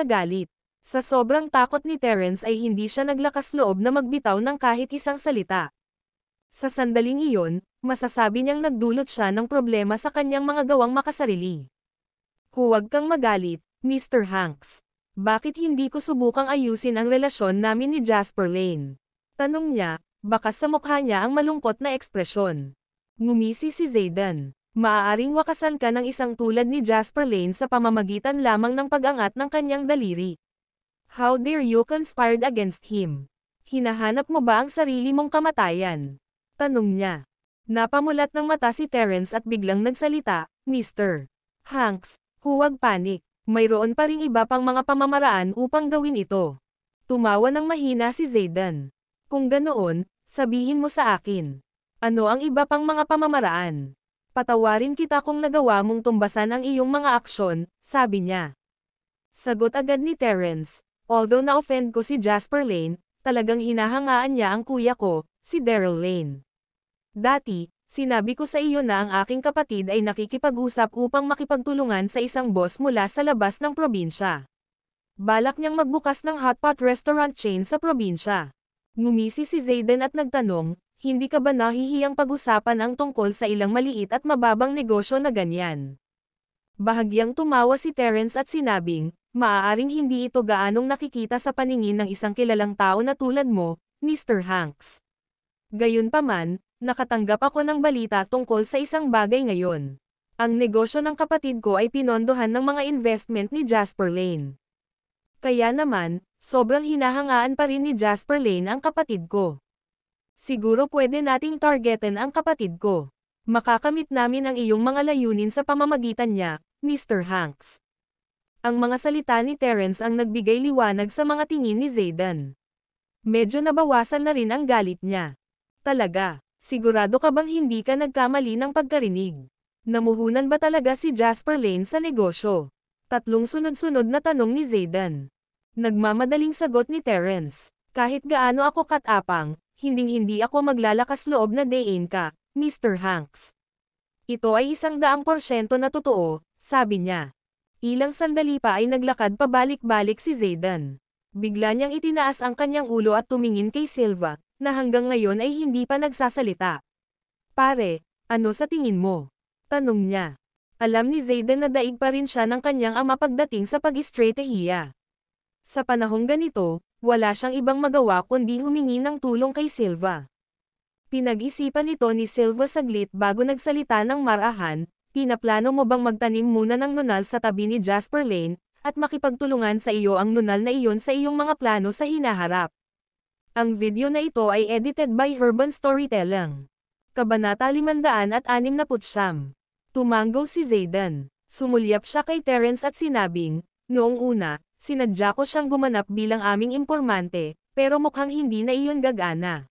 sa galit. Sa sobrang takot ni Terence ay hindi siya naglakas loob na magbitaw ng kahit isang salita. Sa sandaling iyon, masasabi niyang nagdulot siya ng problema sa kanyang mga gawang makasarili. Huwag kang magalit, Mr. Hanks. Bakit hindi ko subukang ayusin ang relasyon namin ni Jasper Lane? Tanong niya, baka sa mukha niya ang malungkot na ekspresyon. Ngumisi si Zayden. Maaaring wakasan ka ng isang tulad ni Jasper Lane sa pamamagitan lamang ng pag-angat ng kanyang daliri. How dare you conspired against him? Hinahanap mo ba ang sarili mong kamatayan? Tanong niya. Napamulat ng mata si Terence at biglang nagsalita, Mr. Hanks, huwag panik. Mayroon pa ring iba pang mga pamamaraan upang gawin ito. Tumawa ng mahina si Zayden. Kung ganoon, sabihin mo sa akin. Ano ang iba pang mga pamamaraan? Patawarin kita kung nagawa mong tumbasan ang iyong mga aksyon, sabi niya. Sagot agad ni Terence, although na-offend ko si Jasper Lane, talagang hinahangaan niya ang kuya ko, si Daryl Lane. Dati, sinabi ko sa iyo na ang aking kapatid ay nakikipag-usap upang makipagtulungan sa isang boss mula sa labas ng probinsya. Balak niyang magbukas ng hotpot restaurant chain sa probinsya. Ngumisi si Zayden at nagtanong, hindi ka ba nahihiyang pag-usapan ang tungkol sa ilang maliit at mababang negosyo na ganyan? Bahagyang tumawa si Terence at sinabing, maaaring hindi ito gaanong nakikita sa paningin ng isang kilalang tao na tulad mo, Mr. Hanks. Gayunpaman, nakatanggap ako ng balita tungkol sa isang bagay ngayon. Ang negosyo ng kapatid ko ay pinondohan ng mga investment ni Jasper Lane. Kaya naman, sobrang hinahangaan pa rin ni Jasper Lane ang kapatid ko. Siguro pwede nating targetin ang kapatid ko. Makakamit namin ang iyong mga layunin sa pamamagitan niya, Mr. Hanks. Ang mga salita ni Terence ang nagbigay liwanag sa mga tingin ni Zayden. Medyo nabawasan na rin ang galit niya. Talaga, sigurado ka bang hindi ka nagkamali ng pagkarinig? Namuhunan ba talaga si Jasper Lane sa negosyo? Tatlong sunod-sunod na tanong ni Zayden. Nagmamadaling sagot ni Terence. Kahit gaano ako katapang, hinding-hindi ako maglalakas loob na dayin ka, Mr. Hanks. Ito ay 100% na totoo, sabi niya. Ilang sandali pa ay naglakad pabalik-balik si Zayden. Bigla niyang itinaas ang kanyang ulo at tumingin kay Silva, na hanggang ngayon ay hindi pa nagsasalita. Pare, ano sa tingin mo? Tanong niya. Alam ni Zayden na daig pa rin siya ng kanyang ama pagdating sa pag-estratehiya. Sa panahong ganito, wala siyang ibang magawa kundi humingi ng tulong kay Silva. Pinag-isipan ito ni Silva saglit bago nagsalita ng marahan, pinaplano mo bang magtanim muna ng nunal sa tabi ni Jasper Lane, at makipagtulungan sa iyo ang nunal na iyon sa iyong mga plano sa hinaharap? Ang video na ito ay edited by Urban Storytelling. Kabanata 569. Tumanggo si Zayden. Sumulyap siya kay Terence at sinabing, noong una, sinadya ko siyang gumanap bilang aming impormante, pero mukhang hindi na iyon gagana.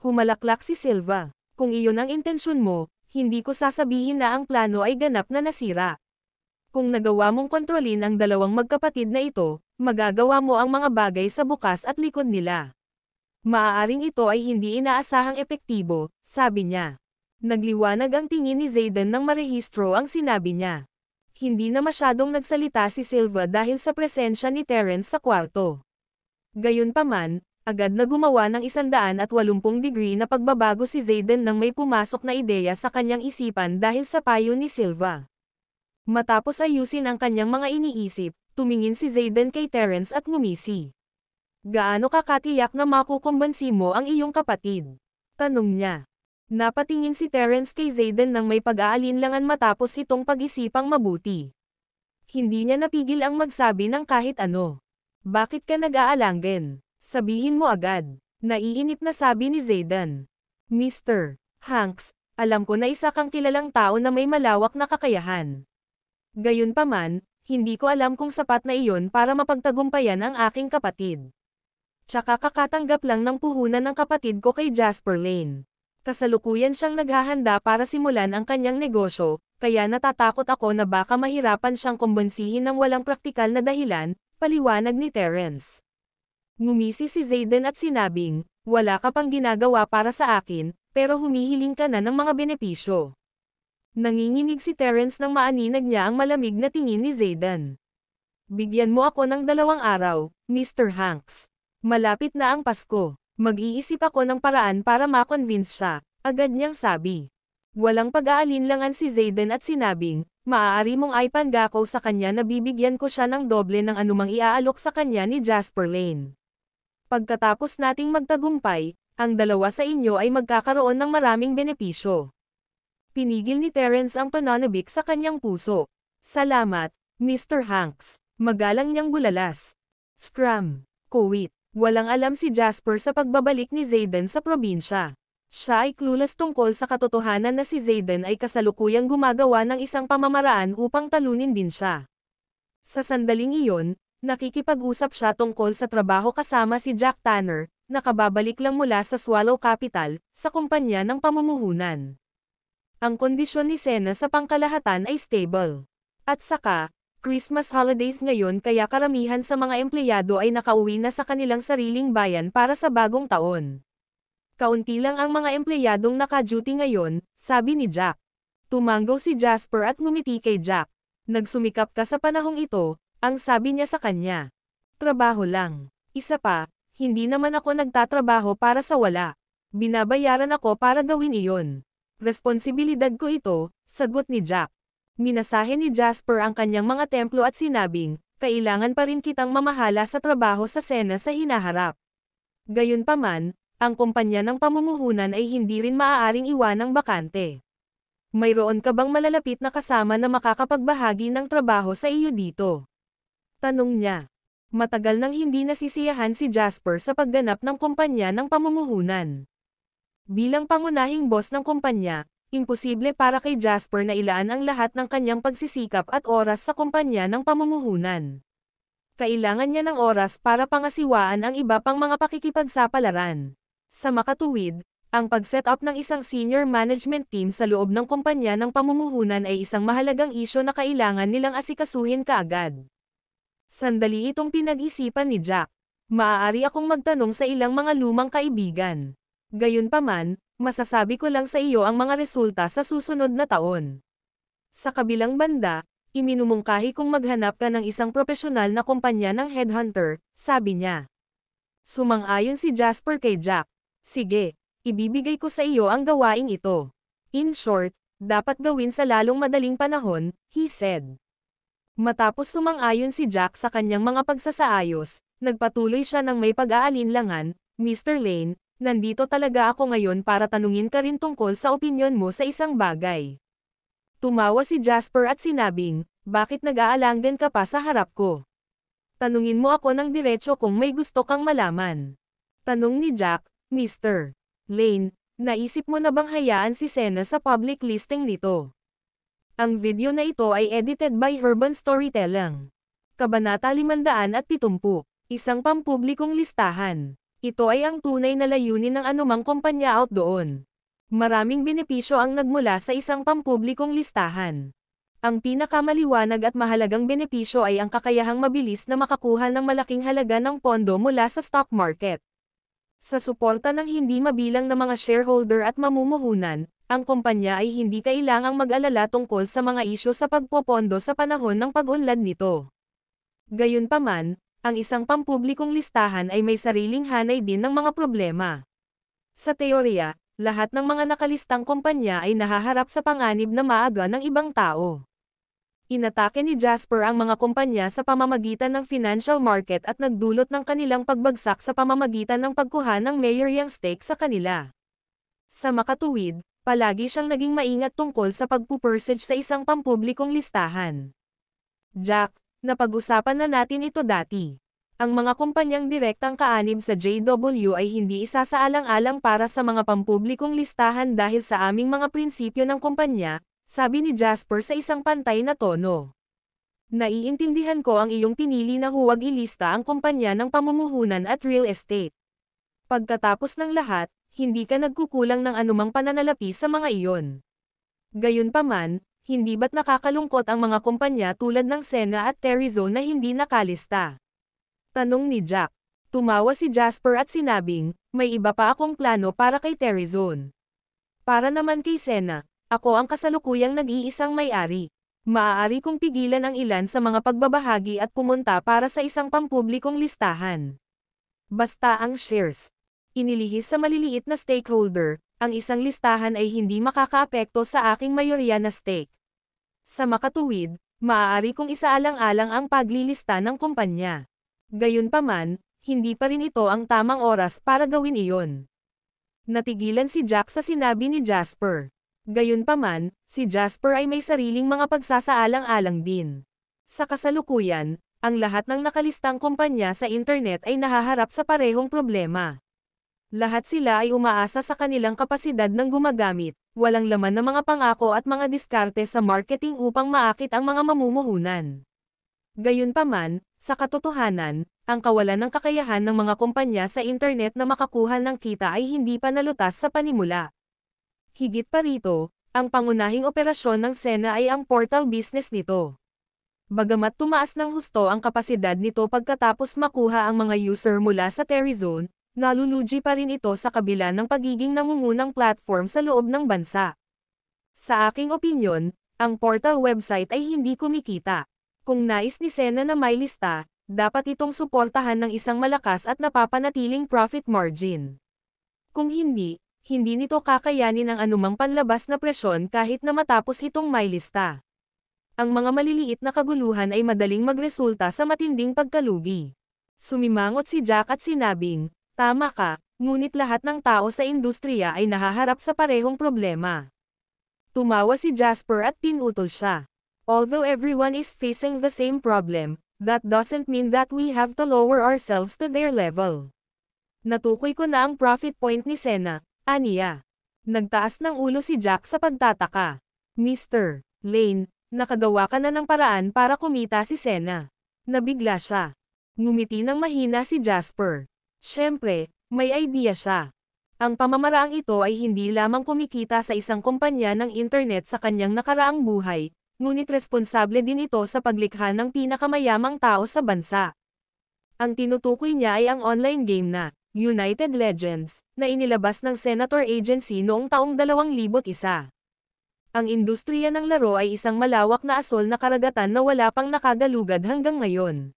Humalaklak si Silva. Kung iyon ang intensyon mo, hindi ko sasabihin na ang plano ay ganap na nasira. Kung nagawa mong kontrolin ang dalawang magkapatid na ito, magagawa mo ang mga bagay sa bukas at likod nila. Maaaring ito ay hindi inaasahang epektibo, sabi niya. Nagliwanag ang tingin ni Zayden nang marehistro ang sinabi niya. Hindi na masyadong nagsalita si Silva dahil sa presensya ni Terence sa kwarto. Gayunpaman, agad na gumawa ng 180 degree na pagbabago si Zayden nang may pumasok na ideya sa kanyang isipan dahil sa payo ni Silva. Matapos ayusin ang kanyang mga iniisip, tumingin si Zayden kay Terence at ngumisi. Gaano ka katiyak na makukumbansi mo ang iyong kapatid? Tanong niya. Napatingin si Terence kay Zayden nang may pag-aalinlangan matapos itong pag-isipang mabuti. Hindi niya napigil ang magsabi ng kahit ano. Bakit ka nag-aalanggen? Sabihin mo agad. Naiinip na sabi ni Zayden. Mr. Hanks, alam ko na isa kang kilalang tao na may malawak na kakayahan. Gayunpaman, hindi ko alam kung sapat na iyon para mapagtagumpayan ang aking kapatid. Tsaka kakatanggap lang ng puhunan ng kapatid ko kay Jasper Lane. Kasalukuyan siyang naghahanda para simulan ang kanyang negosyo, kaya natatakot ako na baka mahirapan siyang kumbansihin ng walang praktikal na dahilan, paliwanag ni Terence. Ngumisi si Zayden at sinabing, wala ka pang ginagawa para sa akin, pero humihiling ka na ng mga benepisyo. Nanginginig si Terence nang maaninag niya ang malamig na tingin ni Zayden. Bigyan mo ako ng 2 araw, Mr. Hanks. Malapit na ang Pasko. Mag-iisip ako ng paraan para ma-convince siya, agad niyang sabi. Walang pag-aalinlangan si Zayden at sinabing, Maaari mong ipangako sa kanya na bibigyan ko siya ng doble ng anumang iaalok sa kanya ni Jasper Lane. Pagkatapos nating magtagumpay, ang dalawa sa inyo ay magkakaroon ng maraming benepisyo. Pinigil ni Terence ang pananabik sa kanyang puso. Salamat, Mr. Hanks. Magalang niyang bulalas. Scram. Kuwait. Walang alam si Jasper sa pagbabalik ni Zayden sa probinsya. Siya ay clueless tungkol sa katotohanan na si Zayden ay kasalukuyang gumagawa ng isang pamamaraan upang talunin din siya. Sa sandaling iyon, nakikipag-usap siya tungkol sa trabaho kasama si Jack Tanner, na kababalik lang mula sa Swallow Capital, sa kumpanya ng pamumuhunan. Ang kondisyon ni Senna sa pangkalahatan ay stable. At saka, Christmas holidays ngayon kaya karamihan sa mga empleyado ay nakauwi na sa kanilang sariling bayan para sa bagong taon. Kaunti lang ang mga empleyadong naka-duty ngayon, sabi ni Jack. Tumango si Jasper at ngumiti kay Jack. Nagsumikap ka sa panahong ito, ang sabi niya sa kanya. Trabaho lang. Isa pa, hindi naman ako nagtatrabaho para sa wala. Binabayaran ako para gawin iyon. Responsibilidad ko ito, sagot ni Jack. Minasahe ni Jasper ang kanyang mga templo at sinabing, kailangan pa rin kitang mamahala sa trabaho sa Senna sa hinaharap. Gayunpaman, ang kumpanya ng pamumuhunan ay hindi rin maaaring iwanang bakante. Mayroon ka bang malalapit na kasama na makakapagbahagi ng trabaho sa iyo dito? Tanong niya. Matagal nang hindi nasisiyahan si Jasper sa pagganap ng kumpanya ng pamumuhunan. Bilang pangunahing boss ng kumpanya, imposible para kay Jasper na ilaan ang lahat ng kanyang pagsisikap at oras sa kumpanya ng pamumuhunan. Kailangan niya ng oras para pangasiwaan ang iba pang mga pakikipagsapalaran. Sa makatuwid, ang pag-set up ng isang senior management team sa loob ng kumpanya ng pamumuhunan ay isang mahalagang isyo na kailangan nilang asikasuhin kaagad. Sandali itong pinag-isipan ni Jack. Maaari akong magtanong sa ilang mga lumang kaibigan. Gayunpaman, masasabi ko lang sa iyo ang mga resulta sa susunod na taon. Sa kabilang banda, iminumungkahi kong maghanap ka ng isang profesional na kumpanya ng headhunter, sabi niya. Sumang-ayon si Jasper kay Jack. Sige, ibibigay ko sa iyo ang gawaing ito. In short, dapat gawin sa lalong madaling panahon, he said. Matapos sumang-ayon si Jack sa kanyang mga pagsasaayos, nagpatuloy siya ng may pag-aalinlangan, Mr. Lane, nandito talaga ako ngayon para tanungin ka rin tungkol sa opinyon mo sa isang bagay. Tumawa si Jasper at sinabing, bakit nag-aalanggan ka pa sa harap ko? Tanungin mo ako ng diretso kung may gusto kang malaman. Tanong ni Jack, Mr. Lane, naisip mo na bang hayaan si Senna sa public listing nito? Ang video na ito ay edited by Urban Storytelling. Kabanata 570, isang pampublikong listahan. Ito ay ang tunay na layunin ng anumang kumpanya out doon. Maraming benepisyo ang nagmula sa isang pampublikong listahan. Ang pinakamaliwanag at mahalagang benepisyo ay ang kakayahang mabilis na makakuha ng malaking halaga ng pondo mula sa stock market. Sa suporta ng hindi mabilang na mga shareholder at mamumuhunan, ang kumpanya ay hindi kailangang mag-alala tungkol sa mga isyu sa pagpopondo sa panahon ng pag-unlad nito. Gayunpaman, ang isang pampublikong listahan ay may sariling hanay din ng mga problema. Sa teorya, lahat ng mga nakalistang kumpanya ay nahaharap sa panganib na maaga ng ibang tao. Inatake ni Jasper ang mga kumpanya sa pamamagitan ng financial market at nagdulot ng kanilang pagbagsak sa pamamagitan ng pagkuha ng mayoryang stake sa kanila. Sa makatuwid, palagi siyang naging maingat tungkol sa pagpupursage sa isang pampublikong listahan. Jack, napag-usapan na natin ito dati. Ang mga kumpanyang direktang kaanib sa JW ay hindi isasaalang-alang para sa mga pampublikong listahan dahil sa aming mga prinsipyo ng kumpanya, sabi ni Jasper sa isang pantay na tono. Naiintindihan ko ang iyong pinili na huwag ilista ang kumpanya ng pamumuhunan at real estate. Pagkatapos ng lahat, hindi ka nagkukulang ng anumang pananalapi sa mga iyon. Gayunpaman, hindi ba't nakakalungkot ang mga kumpanya tulad ng Senna at Terrizone na hindi nakalista? Tanong ni Jack. Tumawa si Jasper at sinabing, may iba pa akong plano para kay Terrizone. Para naman kay Senna, ako ang kasalukuyang nag-iisang may-ari. Maaari kong pigilan ang ilan sa mga pagbabahagi at pumunta para sa isang pampublikong listahan. Basta ang shares. Inilihis sa maliliit na stakeholder, ang isang listahan ay hindi makakaapekto sa aking mayorya na stake. Sa makatuwid, maaari kong isaalang-alang ang paglilista ng kumpanya. Gayunpaman, hindi pa rin ito ang tamang oras para gawin iyon. Natigilan si Jack sa sinabi ni Jasper. Gayunpaman, si Jasper ay may sariling mga pagsasaalang-alang din. Sa kasalukuyan, ang lahat ng nakalistang kumpanya sa internet ay nahaharap sa parehong problema. Lahat sila ay umaasa sa kanilang kapasidad ng gumagamit, walang laman na mga pangako at mga diskarte sa marketing upang maakit ang mga mamumuhunan. Gayunpaman, sa katotohanan, ang kawalan ng kakayahan ng mga kumpanya sa internet na makakuha ng kita ay hindi pa nalutas sa panimula. Higit pa rito, ang pangunahing operasyon ng Sena ay ang portal business nito. Bagamat tumaas ng husto ang kapasidad nito pagkatapos makuha ang mga user mula sa Terryzone, nalulugi pa rin ito sa kabila ng pagiging nangungunang platform sa loob ng bansa. Sa aking opinyon, ang portal website ay hindi kumikita. Kung nais ni Sena na may lista, dapat itong suportahan ng isang malakas at napapanatiling profit margin. Kung hindi, hindi nito kakayanin ang anumang panlabas na presyon kahit na matapos itong may lista. Ang mga maliliit na kaguluhan ay madaling magresulta sa matinding pagkalugi. Sumimangot si Jack at sinabing, "Tama ka, ngunit lahat ng tao sa industriya ay nahaharap sa parehong problema." Tumawa si Jasper at pinutol siya. "Although everyone is facing the same problem, that doesn't mean that we have to lower ourselves to their level." Natukoy ko na ang profit point ni Sena, aniya. Nagtaas ng ulo si Jack sa pagtataka. "Mr. Lane, nakagawa ka na ng paraan para kumita si Sena." Nabigla siya. Ngumiti ng mahina si Jasper. Siyempre, may idea siya. Ang pamamaraang ito ay hindi lamang kumikita sa isang kumpanya ng internet sa kanyang nakaraang buhay, ngunit responsable din ito sa paglikha ng pinakamayamang tao sa bansa. Ang tinutukoy niya ay ang online game na United Legends, na inilabas ng Senator Agency noong taong 2001. Ang industriya ng laro ay isang malawak na asol na karagatan na wala pang nakagalugad hanggang ngayon.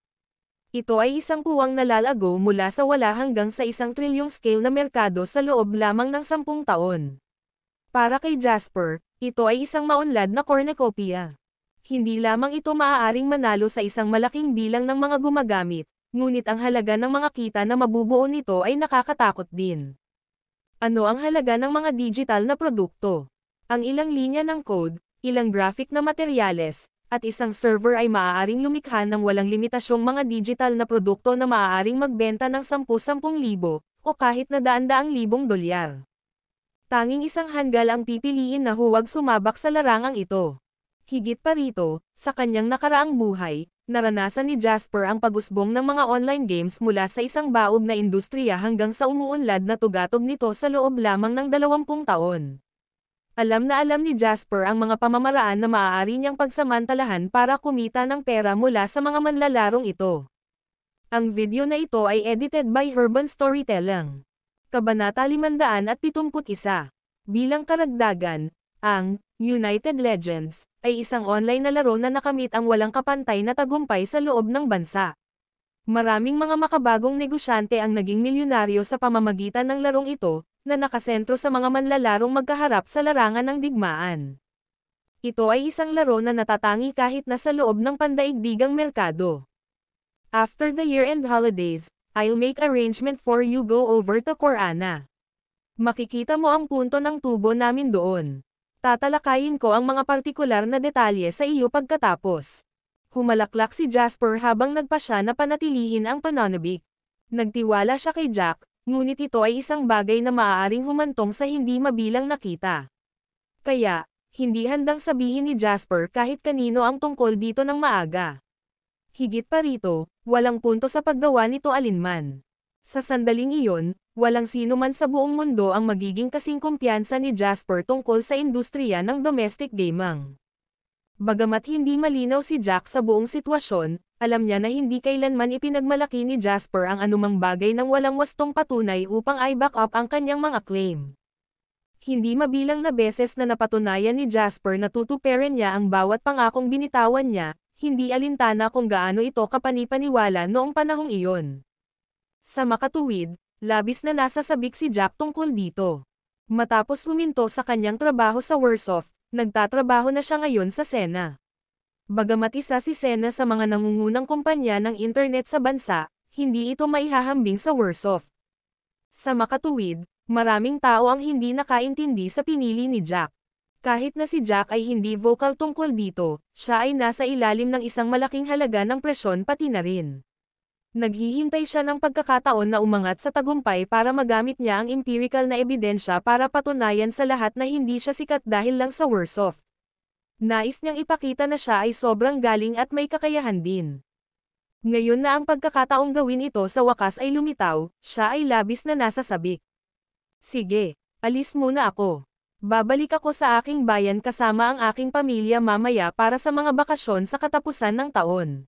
Ito ay isang puwang nalalago mula sa wala hanggang sa 1 trilyong scale na merkado sa loob lamang ng 10 taon. Para kay Jasper, ito ay isang maunlad na cornucopia. Hindi lamang ito maaaring manalo sa isang malaking bilang ng mga gumagamit, ngunit ang halaga ng mga kita na mabubuo nito ay nakakatakot din. Ano ang halaga ng mga digital na produkto? Ang ilang linya ng code, ilang graphic na materyales, at isang server ay maaaring lumikha ng walang limitasyong mga digital na produkto na maaaring magbenta ng 10,000 o kahit na daan-daang libong dolyar. Tanging isang hanggal ang pipiliin na huwag sumabak sa larangang ito. Higit pa rito, sa kanyang nakaraang buhay, naranasan ni Jasper ang pag-usbong ng mga online games mula sa isang baog na industriya hanggang sa umuunlad na tugatog nito sa loob lamang ng 20 taon. Alam na alam ni Jasper ang mga pamamaraan na maaari niyang pagsamantalahan para kumita ng pera mula sa mga manlalarong ito. Ang video na ito ay edited by Urban Storytelling. Kabanata 571. Bilang karagdagan, ang United Legends ay isang online na laro na nakamit ang walang kapantay na tagumpay sa loob ng bansa. Maraming mga makabagong negosyante ang naging milyonaryo sa pamamagitan ng larong ito, na nakasentro sa mga manlalarong magkaharap sa larangan ng digmaan. Ito ay isang laro na natatangi kahit nasa loob ng pandaigdigang merkado. After the year-end holidays, I'll make arrangement for you go over to Corana. Makikita mo ang punto ng tubo namin doon. Tatalakayin ko ang mga partikular na detalye sa iyo pagkatapos. Humalaklak si Jasper habang nagpasya na panatilihin ang pananabik. Nagtiwala siya kay Jack, ngunit ito ay isang bagay na maaaring humantong sa hindi mabilang nakita. Kaya, hindi handang sabihin ni Jasper kahit kanino ang tungkol dito ng maaga. Higit pa rito, walang punto sa paggawa nito alinman. Sa sandaling iyon, walang sino man sa buong mundo ang magiging kasing kumpiyansa ni Jasper tungkol sa industriya ng domestic gaming. Bagamat hindi malinaw si Jack sa buong sitwasyon, alam niya na hindi kailanman ipinagmalaki ni Jasper ang anumang bagay ng walang wastong patunay upang i-back up ang kanyang mga claim. Hindi mabilang na beses na napatunayan ni Jasper na tutuparin niya ang bawat pangakong binitawan niya, hindi alintana kung gaano ito kapanipaniwala noong panahong iyon. Sa makatuwid, labis na nasasabik si Jack tungkol dito. Matapos huminto sa kanyang trabaho sa Warsoft, nagtatrabaho na siya ngayon sa Sena. Bagamat isa si Sena sa mga nangungunang kumpanya ng internet sa bansa, hindi ito maihahambing sa Warsoft. Sa makatuwid, maraming tao ang hindi nakaintindi sa pinili ni Jack. Kahit na si Jack ay hindi vocal tungkol dito, siya ay nasa ilalim ng isang malaking halaga ng presyon pati na rin. Naghihintay siya ng pagkakataon na umangat sa tagumpay para magamit niya ang empirical na ebidensya para patunayan sa lahat na hindi siya sikat dahil lang sa Warsoft. Nais niyang ipakita na siya ay sobrang galing at may kakayahan din. Ngayon na ang pagkakataong gawin ito sa wakas ay lumitaw, siya ay labis na nasa sabik. Sige, alis muna ako. Babalik ako sa aking bayan kasama ang aking pamilya mamaya para sa mga bakasyon sa katapusan ng taon.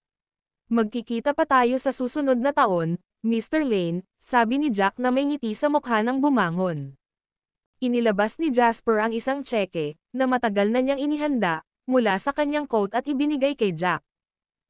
Magkikita pa tayo sa susunod na taon, Mr. Lane, sabi ni Jack na may ngiti sa mukha ng bumangon. Inilabas ni Jasper ang isang tseke, na matagal na niyang inihanda, mula sa kanyang coat at ibinigay kay Jack.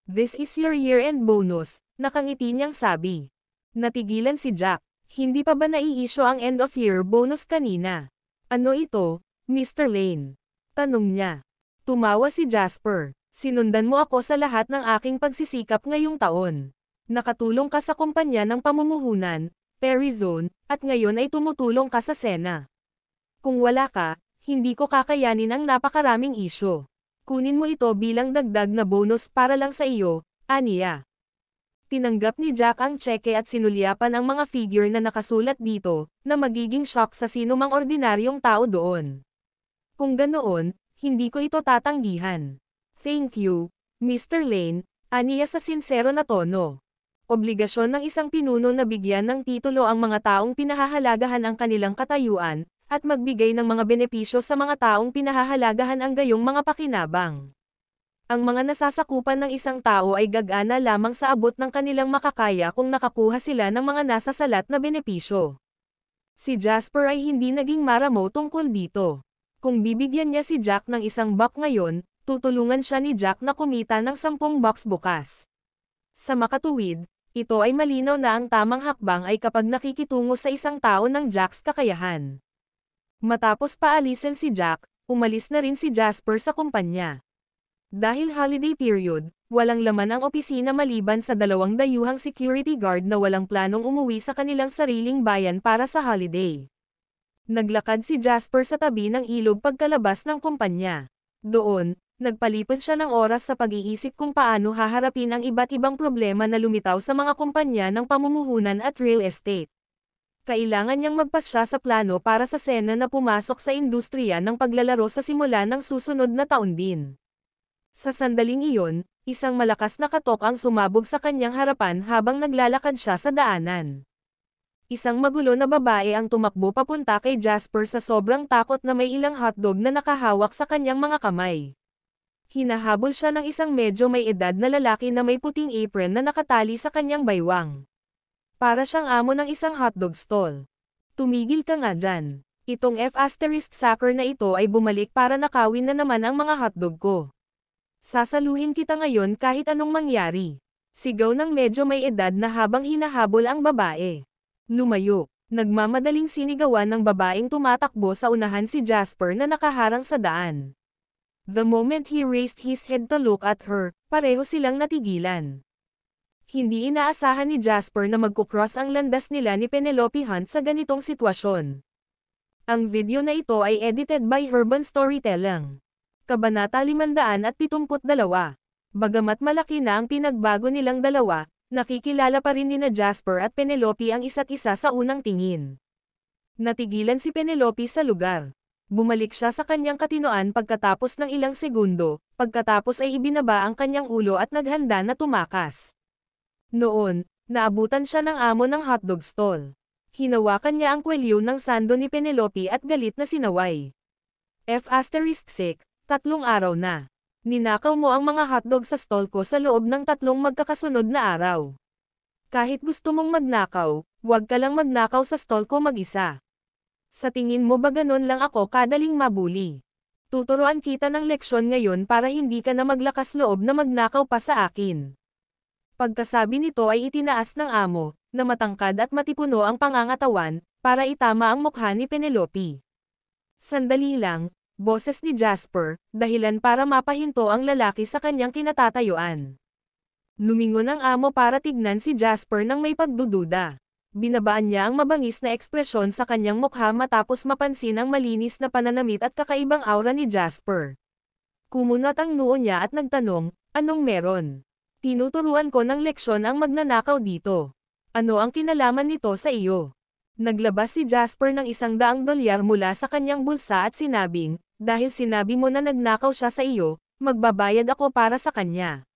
This is your year-end bonus, nakangiti niyang sabi. Natigilan si Jack, hindi pa ba nai-issue ang end-of-year bonus kanina? Ano ito, Mr. Lane? Tanong niya. Tumawa si Jasper. Sinundan mo ako sa lahat ng aking pagsisikap ngayong taon. Nakatulong ka sa kumpanya ng pamumuhunan, Perizone, at ngayon ay tumutulong ka sa Sena. Kung wala ka, hindi ko kakayanin ang napakaraming isyo. Kunin mo ito bilang dagdag na bonus para lang sa iyo, aniya. Tinanggap ni Jack ang tseke at sinulyapan ang mga figure na nakasulat dito, na magiging shock sa sinumang ordinaryong tao doon. Kung ganoon, hindi ko ito tatanggihan. Thank you, Mr. Lane, aniya sa sinsero na tono. Obligasyon ng isang pinuno na bigyan ng titulo ang mga taong pinahahalagahan ang kanilang katayuan, at magbigay ng mga benepisyo sa mga taong pinahahalagahan ang gayong mga pakinabang. Ang mga nasasakupan ng isang tao ay gagana lamang sa abot ng kanilang makakaya kung nakakuha sila ng mga nasa salat na benepisyo. Si Jasper ay hindi naging maramo tungkol dito. Kung bibigyan niya si Jack ng isang buck ngayon, tutulungan siya ni Jack na kumita ng 10 bucks bukas. Sa makatuwid, ito ay malinaw na ang tamang hakbang ay kapag nakikitungo sa isang tao ng Jack's kakayahan. Matapos paalisin si Jack, umalis na rin si Jasper sa kumpanya. Dahil holiday period, walang laman ang opisina maliban sa 2 dayuhang security guard na walang planong umuwi sa kanilang sariling bayan para sa holiday. Naglakad si Jasper sa tabi ng ilog pagkalabas ng kumpanya. Doon, nagpalipos siya ng oras sa pag-iisip kung paano haharapin ang iba't ibang problema na lumitaw sa mga kumpanya ng pamumuhunan at real estate. Kailangan niyang magpasya sa plano para sa Sena na pumasok sa industriya ng paglalaro sa simula ng susunod na taon din. Sa sandaling iyon, isang malakas na katok ang sumabog sa kanyang harapan habang naglalakad siya sa daanan. Isang magulo na babae ang tumakbo papunta kay Jasper sa sobrang takot na may ilang hotdog na nakahawak sa kanyang mga kamay. Hinahabol siya ng isang medyo may edad na lalaki na may puting apron na nakatali sa kanyang baywang. Para siyang amo ng isang hotdog stall. Tumigil ka nga dyan. Itong F***sucker na ito ay bumalik para nakawin na naman ang mga hotdog ko. Sasaluhin kita ngayon kahit anong mangyari. Sigaw ng medyo may edad na habang hinahabol ang babae. Lumayo. Nagmamadaling sinigawan ng babaeng tumatakbo sa unahan si Jasper na nakaharang sa daan. The moment he raised his head to look at her, pareho silang natigilan. Hindi inaasahan ni Jasper na magkukross ang landas nila ni Penelope Hunt sa ganitong sitwasyon. Ang video na ito ay edited by Urban Storytelling. Kabanata 572. Bagamat malaki na ang pinagbago nilang dalawa, nakikilala pa rin nina Jasper at Penelope ang isa't isa sa unang tingin. Natigilan si Penelope sa lugar. Bumalik siya sa kanyang katinoan pagkatapos ng ilang segundo, pagkatapos ay ibinaba ang kanyang ulo at naghanda na tumakas. Noon, naabutan siya ng amo ng hotdog stall. Hinawakan niya ang kwelyo ng sando ni Penelope at galit na sinaway. F***, 3 araw na. Ninakaw mo ang mga hotdog sa stall ko sa loob ng 3 magkakasunod na araw. Kahit gusto mong magnakaw, huwag ka lang magnakaw sa stall ko mag-isa. Sa tingin mo ba ganon lang ako kadaling mabuli? Tuturuan kita ng leksyon ngayon para hindi ka na maglakas loob na magnakaw pa sa akin. Pagkasabi nito ay itinaas ng amo, na matangkad at matipuno ang pangangatawan, para itama ang mukha ni Penelope. Sandali lang, Boses ni Jasper, dahilan para mapahinto ang lalaki sa kanyang kinatatayuan. Lumingon ang amo para tignan si Jasper nang may pagdududa. Binabaan niya ang mabangis na ekspresyon sa kanyang mukha matapos mapansin ang malinis na pananamit at kakaibang aura ni Jasper. Kumunot ang noo niya at nagtanong, "Anong meron?" "Tinuturuan ko ng leksyon ang magnanakaw dito. Ano ang kinalaman nito sa iyo?" Naglabas si Jasper ng $100 mula sa kanyang bulsa at sinabing, "Dahil sinabi mo na nagnakaw siya sa iyo, magbabayad ako para sa kanya.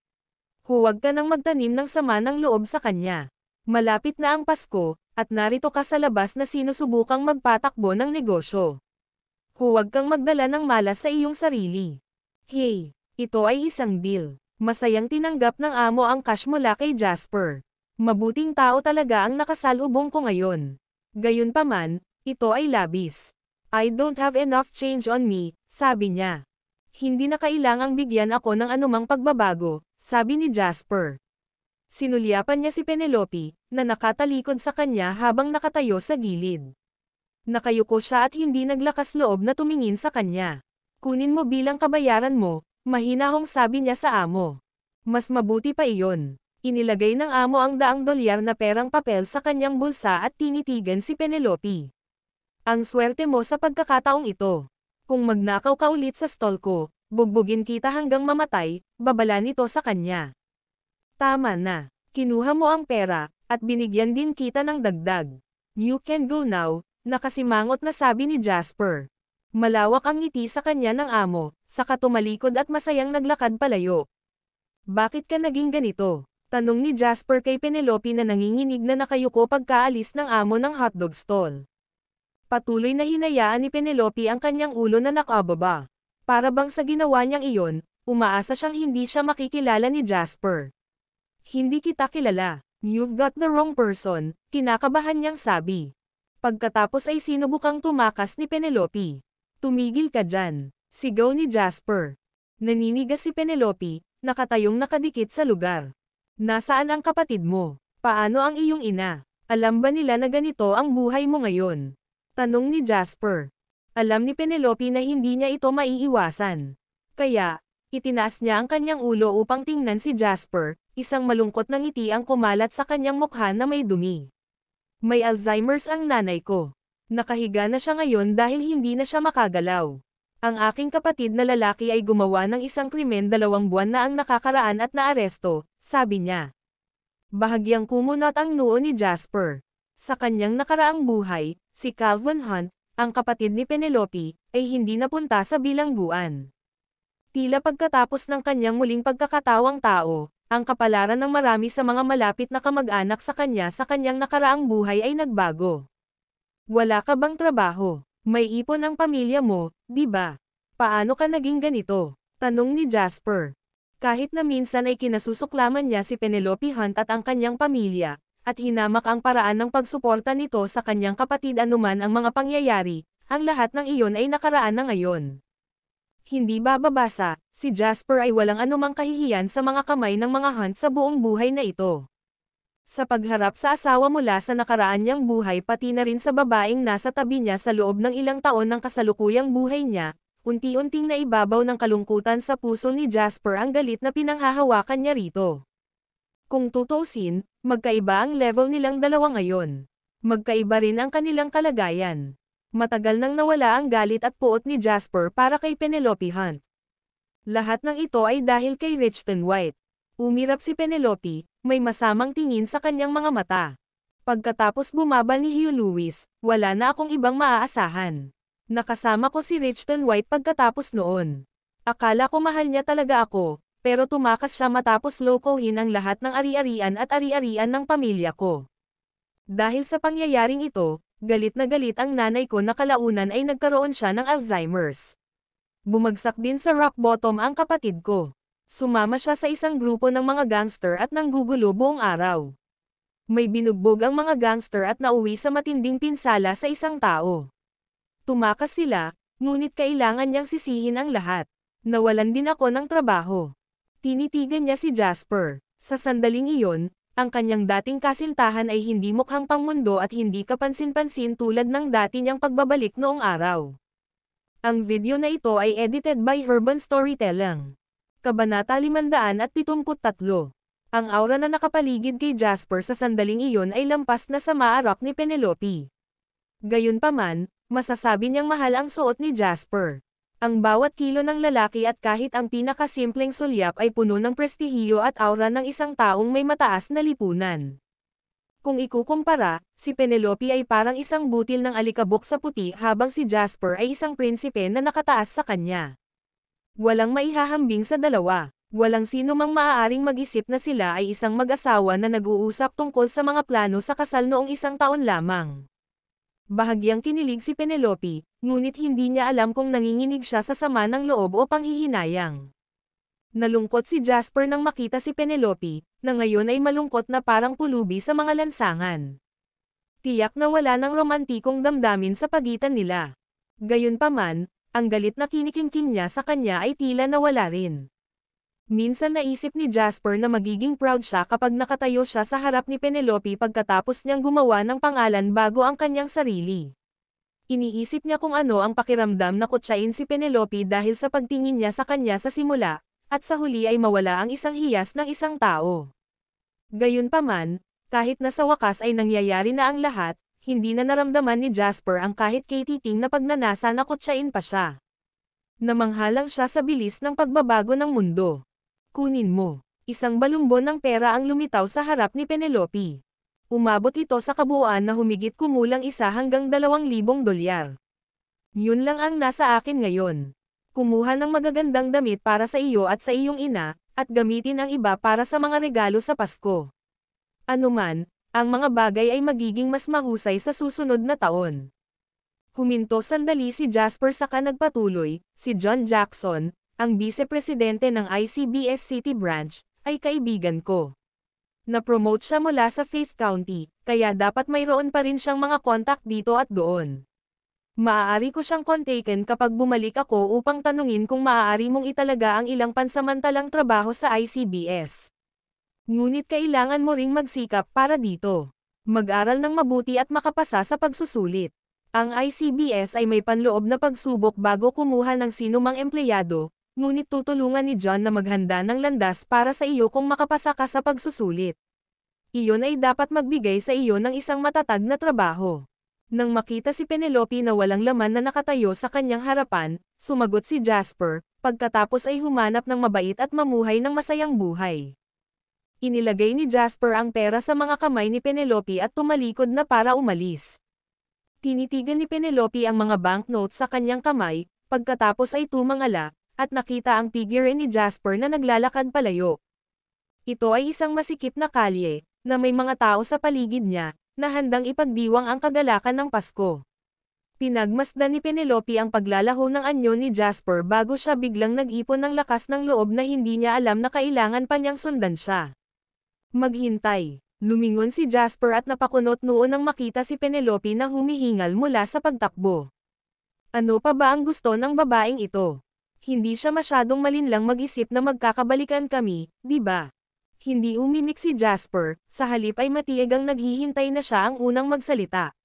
Huwag ka nang magtanim ng sama ng loob sa kanya. Malapit na ang Pasko, at narito ka sa labas na sinusubukang magpatakbo ng negosyo. Huwag kang magdala ng malas sa iyong sarili." "Hey, ito ay isang deal." Masayang tinanggap ng amo ang cash mula kay Jasper. Mabuting tao talaga ang nakasalubong ko ngayon. Gayunpaman, ito ay labis. "I don't have enough change on me," sabi niya. "Hindi na kailangang bigyan ako ng anumang pagbabago," sabi ni Jasper. Sinulyapan niya si Penelope, na nakatalikod sa kanya habang nakatayo sa gilid. Nakayuko siya at hindi naglakas loob na tumingin sa kanya. "Kunin mo bilang kabayaran mo," mahinahong sabi niya sa amo. Mas mabuti pa iyon. Inilagay ng amo ang $100 na perang papel sa kanyang bulsa at tinitigan si Penelope. "Ang swerte mo sa pagkakataong ito. Kung magnakaw ka ulit sa stall ko, bugbugin kita hanggang mamatay," babala nito sa kanya. "Tama na. Kinuha mo ang pera, at binigyan din kita ng dagdag. You can go now," nakasimangot na sabi ni Jasper. Malawak ang ngiti sa kanya ng amo, saka tumalikod at masayang naglakad palayo. "Bakit ka naging ganito?" tanong ni Jasper kay Penelope na nanginginig na nakayuko pagkaalis ng amo ng hotdog stall. Patuloy na hinayaan ni Penelope ang kanyang ulo na nakababa. Para bang sa ginawa niyang iyon, umaasa siyang hindi siya makikilala ni Jasper. "Hindi kita kilala. You've got the wrong person," kinakabahan niyang sabi. Pagkatapos ay sinubukang tumakas ni Penelope. "Tumigil ka dyan," sigaw ni Jasper. Naninigas si Penelope, nakatayong nakadikit sa lugar. "Nasaan ang kapatid mo? Paano ang iyong ina? Alam ba nila na ganito ang buhay mo ngayon?" tanong ni Jasper. Alam ni Penelope na hindi niya ito maiiwasan. Kaya, itinaas niya ang kanyang ulo upang tingnan si Jasper, isang malungkot na ngiti ang kumalat sa kanyang mukha na may dumi. "May Alzheimer's ang nanay ko. Nakahiga na siya ngayon dahil hindi na siya makagalaw. Ang aking kapatid na lalaki ay gumawa ng isang krimen 2 buwan na ang nakakaraan at naaresto," sabi niya. Bahagyang kumunot ang noo ni Jasper. Sa kanyang nakaraang buhay, si Calvin Hunt, ang kapatid ni Penelope, ay hindi napunta sa bilangguan. Tila pagkatapos ng kanyang muling pagkakatawang tao, ang kapalaran ng marami sa mga malapit na kamag-anak sa kanyang nakaraang buhay ay nagbago. "Wala ka bang trabaho? May ipon ang pamilya mo, di ba? Paano ka naging ganito?" tanong ni Jasper. Kahit na minsan ay kinasusuklaman niya si Penelope Hunt at ang kanyang pamilya, at hinamak ang paraan ng pagsuporta nito sa kanyang kapatid anuman ang mga pangyayari, ang lahat ng iyon ay nakaraan na ngayon. Hindi bababasa, si Jasper ay walang anumang kahihiyan sa mga kamay ng mga Hunt sa buong buhay na ito. Sa pagharap sa asawa mula sa nakaraan niyang buhay pati na rin sa babaeng nasa tabi niya sa loob ng ilang taon ng kasalukuyang buhay niya, unti-unting naibabaw ng kalungkutan sa puso ni Jasper ang galit na pinanghahawakan niya rito. Kung tutuusin, magkaiba ang level nilang dalawa ngayon. Magkaiba rin ang kanilang kalagayan. Matagal nang nawala ang galit at puot ni Jasper para kay Penelope Hunt. Lahat ng ito ay dahil kay Richton White. Umirap si Penelope, may masamang tingin sa kanyang mga mata. Pagkatapos bumaba ni Hugh Lewis, wala na akong ibang maaasahan. Nakasama ko si Richton White pagkatapos noon. Akala ko mahal niya talaga ako, pero tumakas siya matapos lokohin ang lahat ng ari-arian at ari-arian ng pamilya ko. Dahil sa pangyayaring ito, galit na galit ang nanay ko na kalaunan ay nagkaroon siya ng Alzheimer's. Bumagsak din sa rock bottom ang kapatid ko. Sumama siya sa isang grupo ng mga gangster at nanggugulo buong araw. May binugbog ang mga gangster at nauwi sa matinding pinsala sa isang tao. Tumakas sila, ngunit kailangan niyang sisihin ang lahat. Nawalan din ako ng trabaho. Tinitigan niya si Jasper. Sa sandaling iyon, ang kanyang dating kasintahan ay hindi mukhang pangmundo at hindi kapansin-pansin tulad ng dati niyang pagbabalik noong araw. Ang video na ito ay edited by Urban Storytelling. Kabanata 573. Ang aura na nakapaligid kay Jasper sa sandaling iyon ay lampas na sa maarak ni Penelope. Gayunpaman, masasabi niyang mahal ang suot ni Jasper. Ang bawat kilo ng lalaki at kahit ang pinakasimpleng sulyap ay puno ng prestihiyo at aura ng isang taong may mataas na lipunan. Kung ikukumpara, si Penelope ay parang isang butil ng alikabok sa puti habang si Jasper ay isang prinsipe na nakataas sa kanya. Walang maihahambing sa dalawa. Walang sino mang maaaring mag-isip na sila ay isang mag-asawa na nag-uusap tungkol sa mga plano sa kasal noong 1 taon lamang. Bahagyang kinilig si Penelope, ngunit hindi niya alam kung nanginginig siya sa sama ng loob o panghihinayang. Nalungkot si Jasper nang makita si Penelope, na ngayon ay malungkot na parang pulubi sa mga lansangan. Tiyak na wala ng romantikong damdamin sa pagitan nila. Gayunpaman, ang galit na kinikimkim niya sa kanya ay tila nawala rin. Minsan naisip ni Jasper na magiging proud siya kapag nakatayo siya sa harap ni Penelope pagkatapos niyang gumawa ng pangalan bago ang kanyang sarili. Iniisip niya kung ano ang pakiramdam na kutsain si Penelope dahil sa pagtingin niya sa kanya sa simula, at sa huli ay mawala ang isang hiyas ng isang tao. Gayunpaman, kahit na sa wakas ay nangyayari na ang lahat, hindi na naramdaman ni Jasper ang kahit katiting na pagnanasa na kutsain pa siya. Namanghalang siya sa bilis ng pagbabago ng mundo. Kunin mo. Isang balumbon ng pera ang lumitaw sa harap ni Penelope. Umabot ito sa kabuuan na humigit kumulang $1 hanggang $2,000. Yun lang ang nasa akin ngayon. Kumuha ng magagandang damit para sa iyo at sa iyong ina, at gamitin ang iba para sa mga regalo sa Pasko. Anuman, ang mga bagay ay magiging mas mahusay sa susunod na taon. Huminto sandali si Jasper saka nagpatuloy, si John Jackson, ang vice-presidente ng ICBS City Branch, ay kaibigan ko. Na-promote siya mula sa Faith County, kaya dapat mayroon pa rin siyang mga kontak dito at doon. Maaari ko siyang kontakin kapag bumalik ako upang tanungin kung maaari mong italaga ang ilang pansamantalang trabaho sa ICBS. Ngunit kailangan mo ring magsikap para dito. Mag-aral ng mabuti at makapasa sa pagsusulit. Ang ICBS ay may panloob na pagsubok bago kumuha ng sinumang empleyado, ngunit tutulungan ni John na maghanda ng landas para sa iyo kung makapasa ka sa pagsusulit. Iyon ay dapat magbigay sa iyo ng isang matatag na trabaho. Nang makita si Penelope na walang laman na nakatayo sa kanyang harapan, sumagot si Jasper, pagkatapos ay humanap ng mabait at mamuhay ng masayang buhay. Inilagay ni Jasper ang pera sa mga kamay ni Penelope at tumalikod na para umalis. Tinitigan ni Penelope ang mga banknotes sa kanyang kamay, pagkatapos ay tumangala, at nakita ang figure ni Jasper na naglalakad palayo. Ito ay isang masikip na kalye, na may mga tao sa paligid niya, na handang ipagdiwang ang kagalakan ng Pasko. Pinagmasdan ni Penelope ang paglalaho ng anyo ni Jasper bago siya biglang nag-ipon ng lakas ng loob na hindi niya alam na kailangan pa niyang sundan siya. Maghintay. Lumingon si Jasper at napakunot noon nang makita si Penelope na humihingal mula sa pagtakbo. Ano pa ba ang gusto ng babaeng ito? Hindi siya masyadong malinlang mag-isip na magkakabalikan kami, di ba? Hindi umimik si Jasper, sa halip ay matiyagang naghihintay na siya ang unang magsalita.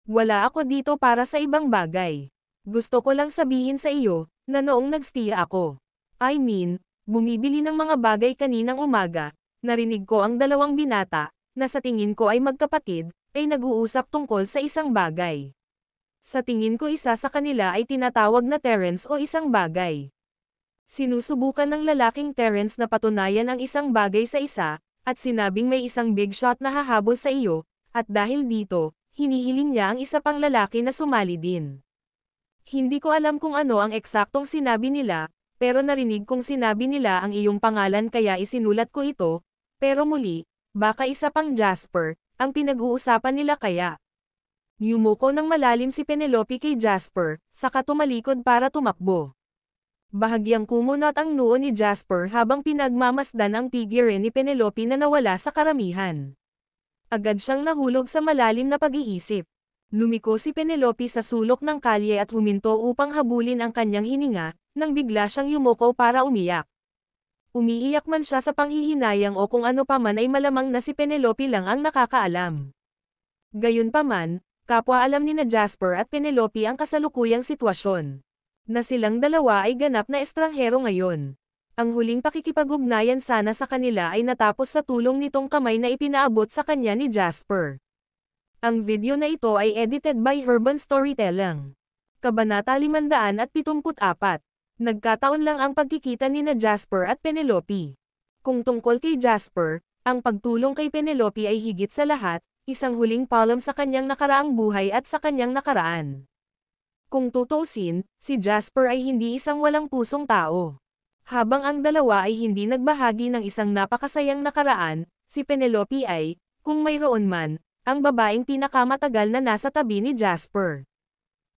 Wala ako dito para sa ibang bagay. Gusto ko lang sabihin sa iyo, na noong nagstiya ako. Bumibili ng mga bagay kaninang umaga, narinig ko ang dalawang binata, na sa tingin ko ay magkapatid, ay nag-uusap tungkol sa isang bagay. Sa tingin ko isa sa kanila ay tinatawag na Terence o isang bagay. Sinusubukan ng lalaking Terence na patunayan ang isang bagay sa isa, at sinabing may isang big shot na hahabol sa iyo, at dahil dito, hinihiling niya ang isa pang lalaki na sumali din. Hindi ko alam kung ano ang eksaktong sinabi nila, pero narinig kong sinabi nila ang iyong pangalan kaya isinulat ko ito, pero muli, baka isa pang Jasper, ang pinag-uusapan nila kaya. Yumuko ng malalim si Penelope kay Jasper, saka tumalikod para tumakbo. Bahagyang kumunot ang noo ni Jasper habang pinagmamasdan ang figure ni Penelope na nawala sa karamihan. Agad siyang nahulog sa malalim na pag-iisip. Lumiko si Penelope sa sulok ng kalye at huminto upang habulin ang kanyang hininga, nang bigla siyang yumuko para umiyak. Umiiyak man siya sa panghihinayang o kung ano pa man ay malamang na si Penelope lang ang nakakaalam. Gayunpaman, kapwa alam ni na Jasper at Penelope ang kasalukuyang sitwasyon. na silang dalawa ay ganap na estranghero ngayon. Ang huling pakikipag-ugnayan sana sa kanila ay natapos sa tulong nitong kamay na ipinaabot sa kanya ni Jasper. Ang video na ito ay edited by Urban Storytelling. Kabanata 574. Nagkataon lang ang pagkikita nina Jasper at Penelope. Kung tungkol kay Jasper, ang pagtulong kay Penelope ay higit sa lahat, isang huling palom sa kanyang nakaraang buhay at sa kanyang nakaraan. Kung tutuusin, si Jasper ay hindi isang walang pusong tao. Habang ang dalawa ay hindi nagbahagi ng isang napakasayang nakaraan, si Penelope ay, kung mayroon man, ang babaeng pinakamatagal na nasa tabi ni Jasper.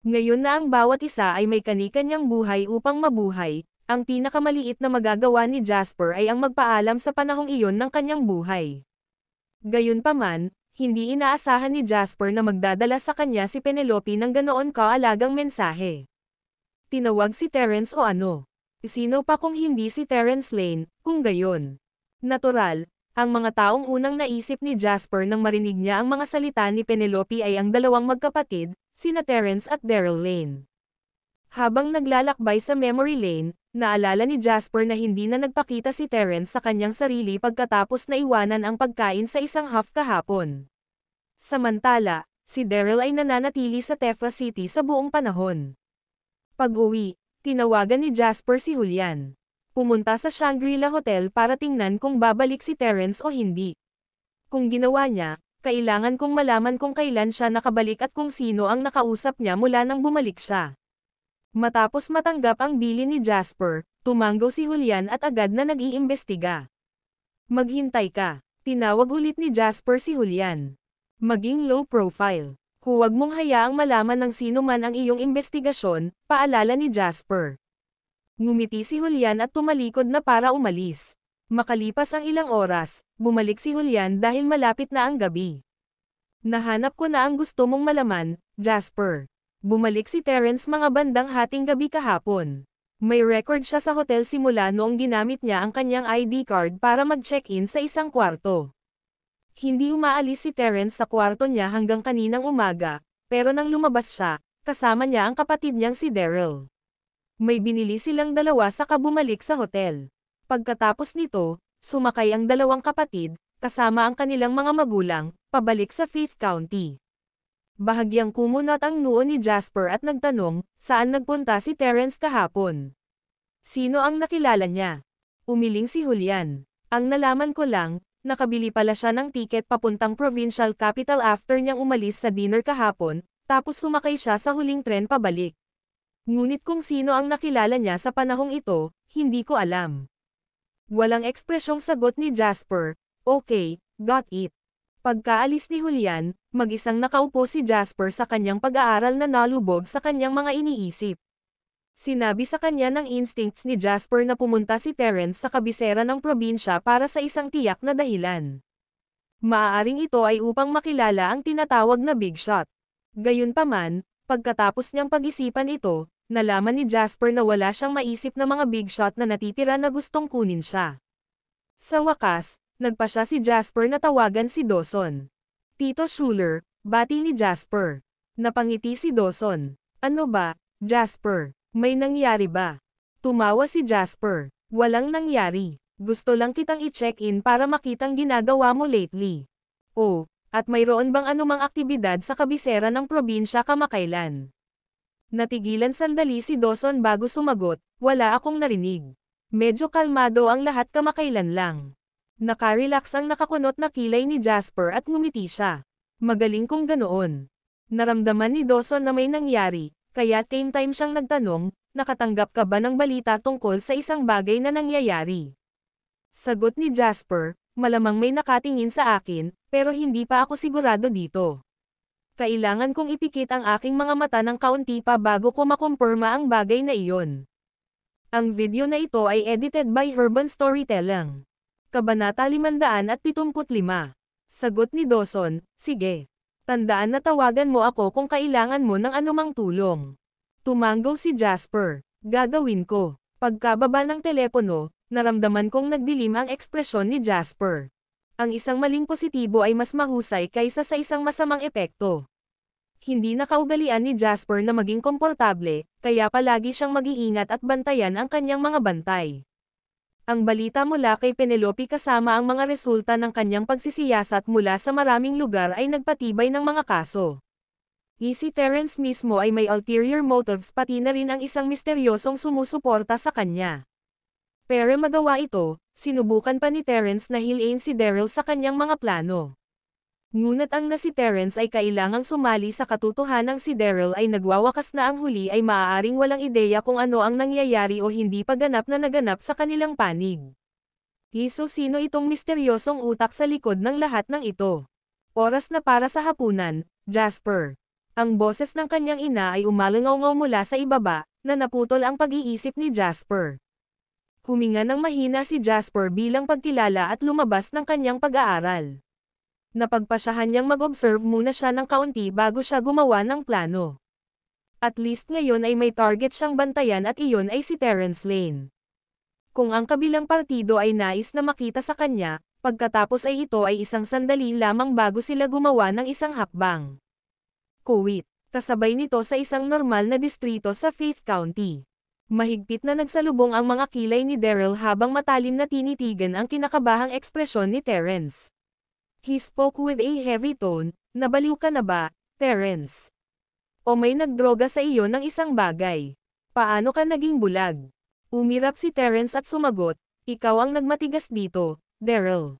Ngayon na ang bawat isa ay may kani-kanyang buhay upang mabuhay, ang pinakamaliit na magagawa ni Jasper ay ang magpaalam sa panahong iyon ng kanyang buhay. Gayunpaman, hindi inaasahan ni Jasper na magdadala sa kanya si Penelope ng ganoon kaalagang mensahe. Tinawag si Terence o ano? Sino pa kung hindi si Terence Lane, kung gayon? Natural, ang mga taong unang naisip ni Jasper nang marinig niya ang mga salita ni Penelope ay ang dalawang magkapatid, sina Terence at Daryl Lane. Habang naglalakbay sa memory lane, naalala ni Jasper na hindi na nagpakita si Terence sa kanyang sarili pagkatapos na iwanan ang pagkain sa isang half kahapon. Samantala, si Daryl ay nananatili sa Tefa City sa buong panahon. Pag-uwi, tinawagan ni Jasper si Julian. Pumunta sa Shangri-La Hotel para tingnan kung babalik si Terence o hindi. Kung ginawa niya, kailangan kong malaman kung kailan siya nakabalik at kung sino ang nakausap niya mula nang bumalik siya. Matapos matanggap ang bilin ni Jasper, tumanggo si Julian at agad na nag-iimbestiga. Maghintay ka. Tinawag ulit ni Jasper si Julian. Maging low profile. Huwag mong hayaang malaman ng sino man ang iyong investigasyon, paalala ni Jasper. Ngumiti si Julian at tumalikod na para umalis. Makalipas ang ilang oras, bumalik si Julian dahil malapit na ang gabi. Nahanap ko na ang gusto mong malaman, Jasper. Bumalik si Terence mga bandang hating gabi kahapon. May record siya sa hotel simula noong ginamit niya ang kanyang ID card para mag-check-in sa isang kwarto. Hindi umaalis si Terence sa kwarto niya hanggang kaninang umaga, pero nang lumabas siya, kasama niya ang kapatid niyang si Daryl. May binili silang dalawa saka bumalik sa hotel. Pagkatapos nito, sumakay ang dalawang kapatid, kasama ang kanilang mga magulang, pabalik sa Fifth County. Bahagyang kumunot ang noo ni Jasper at nagtanong, saan nagpunta si Terence kahapon? Sino ang nakilala niya? Umiling si Julian. Ang nalaman ko lang, nakabili pala siya ng tiket papuntang provincial capital after niyang umalis sa dinner kahapon, tapos sumakay siya sa huling tren pabalik. Ngunit kung sino ang nakilala niya sa panahong ito, hindi ko alam. Walang ekspresyong sagot ni Jasper, okay, got it. Pagkaalis ni Julian, mag-isang nakaupo si Jasper sa kanyang pag-aaral na nalubog sa kanyang mga iniisip. Sinabi sa kanya ng instincts ni Jasper na pumunta si Terence sa kabisera ng probinsya para sa isang tiyak na dahilan. Maaaring ito ay upang makilala ang tinatawag na big shot. Gayunpaman, pagkatapos niyang pag-isipan ito, nalaman ni Jasper na wala siyang maisip na mga big shot na natitira na gustong kunin siya. Sa wakas, nagpa siya si Jasper na tawagan si Dawson. Tito Schuler, bati ni Jasper. Napangiti si Dawson. Ano ba, Jasper? May nangyari ba? Tumawa si Jasper. Walang nangyari. Gusto lang kitang i-check-in para makitang ginagawa mo lately. Oh, at mayroon bang anumang aktibidad sa kabisera ng probinsya kamakailan? Natigilan sandali si Dawson bago sumagot, wala akong narinig. Medyo kalmado ang lahat kamakailan lang. Nakarelax ang nakakunot na kilay ni Jasper at ngumiti siya. Magaling kung ganoon. Naramdaman ni Dawson na may nangyari, kaya same time siyang nagtanong, nakatanggap ka ba ng balita tungkol sa isang bagay na nangyayari? Sagot ni Jasper, malamang may nakatingin sa akin, pero hindi pa ako sigurado dito. Kailangan kong ipikit ang aking mga mata ng kaunti pa bago ko makumpirma ang bagay na iyon. Ang video na ito ay edited by Urban Storytelling. Kabanata 575. Sagot ni Dawson, sige. Tandaan na tawagan mo ako kung kailangan mo ng anumang tulong. Tumanggo si Jasper, gagawin ko. Pagkababa ng telepono, naramdaman kong nagdilim ang ekspresyon ni Jasper. Ang isang maling positibo ay mas mahusay kaysa sa isang masamang epekto. Hindi na kaugalian ni Jasper na maging komportable, kaya palagi siyang mag-iingat at bantayan ang kanyang mga bantay. Ang balita mula kay Penelope kasama ang mga resulta ng kanyang pagsisiyasat mula sa maraming lugar ay nagpatibay ng mga kaso. Si Terence mismo ay may ulterior motives pati na rin ang isang misteryosong sumusuporta sa kanya. Pero magawa ito, sinubukan pa ni Terence na hilain si Daryl sa kanyang mga plano. Ngunit ang na si Terence ay kailangang sumali sa katotohanang si Daryl ay nagwawakas na ang huli ay maaaring walang ideya kung ano ang nangyayari o hindi pa ganap na naganap sa kanilang panig. So sino itong misteryosong utak sa likod ng lahat ng ito? Oras na para sa hapunan, Jasper. Ang boses ng kanyang ina ay umalangaw-ngaw mula sa ibaba, na naputol ang pag-iisip ni Jasper. Huminga ng mahina si Jasper bilang pagkilala at lumabas ng kanyang pag-aaral. Napagpasyahan niyang mag-observe muna siya ng kaunti bago siya gumawa ng plano. At least ngayon ay may target siyang bantayan at iyon ay si Terence Lane. Kung ang kabilang partido ay nais na makita sa kanya, pagkatapos ay ito ay isang sandali lamang bago sila gumawa ng isang hakbang. Kuwait, kasabay nito sa isang normal na distrito sa Faith County. Mahigpit na nagsalubong ang mga kilay ni Daryl habang matalim na tinitigan ang kinakabahang ekspresyon ni Terence. He spoke with a heavy tone, "Nabaliw ka na ba, Terence? O may nagdroga sa iyo ng isang bagay? Paano ka naging bulag?" Umirap si Terence at sumagot, "Ikaw ang nagmatigas dito, Daryl."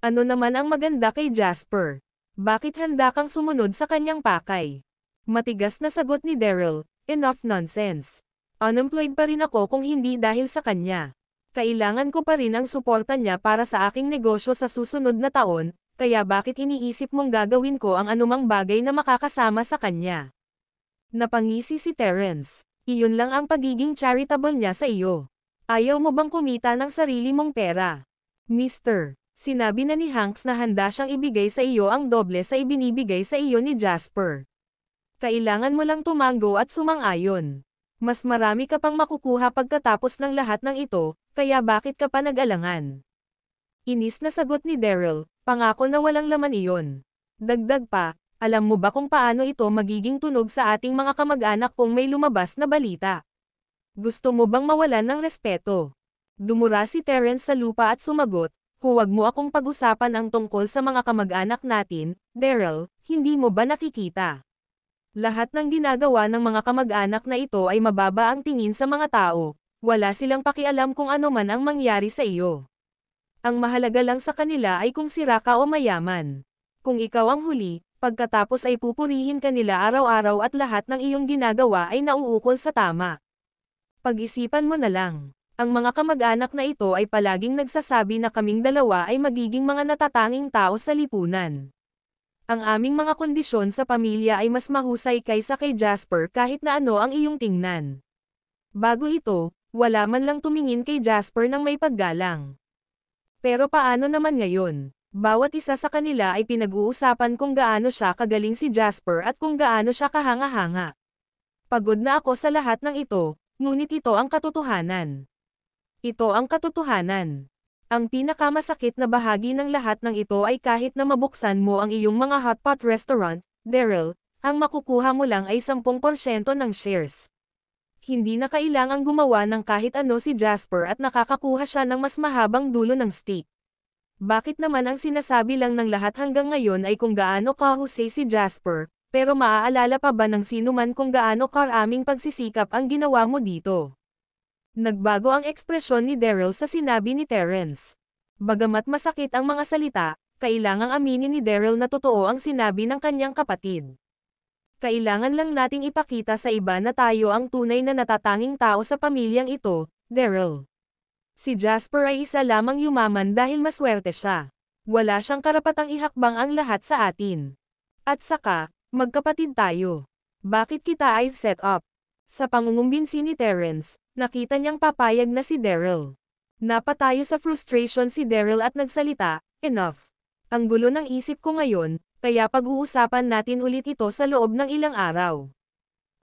Ano naman ang maganda kay Jasper? Bakit handa kang sumunod sa kanyang pakay? Matigas na sagot ni Daryl, "Enough nonsense. Unemployed pa rin ako kung hindi dahil sa kanya. Kailangan ko pa rin ang suporta niya para sa aking negosyo sa susunod na taon, kaya bakit iniisip mong gagawin ko ang anumang bagay na makakasama sa kanya?" Napangisi si Terence. Iyon lang ang pagiging charitable niya sa iyo. Ayaw mo bang kumita ng sarili mong pera? Mister, sinabi na ni Hanks na handa siyang ibigay sa iyo ang doble sa ibinibigay sa iyo ni Jasper. Kailangan mo lang tumango at sumang-ayon. Mas marami ka pang makukuha pagkatapos ng lahat ng ito, kaya bakit ka pa nag-alangan? Inis na sagot ni Daryl, "Pangako na walang laman iyon." Dagdag pa, "Alam mo ba kung paano ito magiging tunog sa ating mga kamag-anak kung may lumabas na balita? Gusto mo bang mawalan ng respeto?" Dumura si Terence sa lupa at sumagot, "Huwag mo akong pag-usapan ang tungkol sa mga kamag-anak natin, Daryl, hindi mo ba nakikita? Lahat ng ginagawa ng mga kamag-anak na ito ay mababa ang tingin sa mga tao, wala silang pakialam kung ano man ang mangyari sa iyo. Ang mahalaga lang sa kanila ay kung sira ka o mayaman. Kung ikaw ang huli, pagkatapos ay pupurihin ka nila araw-araw at lahat ng iyong ginagawa ay nauukol sa tama. Pag-isipan mo na lang. Ang mga kamag-anak na ito ay palaging nagsasabi na kaming dalawa ay magiging mga natatanging tao sa lipunan. Ang aming mga kondisyon sa pamilya ay mas mahusay kaysa kay Jasper kahit na ano ang iyong tingnan." Bago ito, wala man lang tumingin kay Jasper ng may paggalang. Pero paano naman ngayon? Bawat isa sa kanila ay pinag-uusapan kung gaano siya kagaling si Jasper at kung gaano siya kahanga-hanga. "Pagod na ako sa lahat ng ito, ngunit ito ang katotohanan. Ito ang katotohanan. Ang pinakamasakit na bahagi ng lahat ng ito ay kahit na mabuksan mo ang iyong mga hotpot restaurant, Daryl, ang makukuha mo lang ay 10% ng shares. Hindi na kailangang gumawa ng kahit ano si Jasper at nakakakuha siya ng mas mahabang dulo ng stick. Bakit naman ang sinasabi lang ng lahat hanggang ngayon ay kung gaano kahusay si Jasper, pero maaalala pa ba ng sino man kung gaano karaming pagsisikap ang ginawa mo dito?" Nagbago ang ekspresyon ni Daryl sa sinabi ni Terence. Bagamat masakit ang mga salita, kailangang aminin ni Daryl na totoo ang sinabi ng kanyang kapatid. Kailangan lang nating ipakita sa iba na tayo ang tunay na natatanging tao sa pamilyang ito, Daryl. Si Jasper ay isa lamang yumaman dahil maswerte siya. Wala siyang karapatang ihakbang ang lahat sa atin. At saka, magkapatid tayo. Bakit kita ay set up? Sa pangungumbinsi ni Terence, nakita niyang papayag na si Daryl. Napatayo sa frustration si Daryl at nagsalita, "Enough. Ang gulo ng isip ko ngayon, kaya pag-uusapan natin ulit ito sa loob ng ilang araw."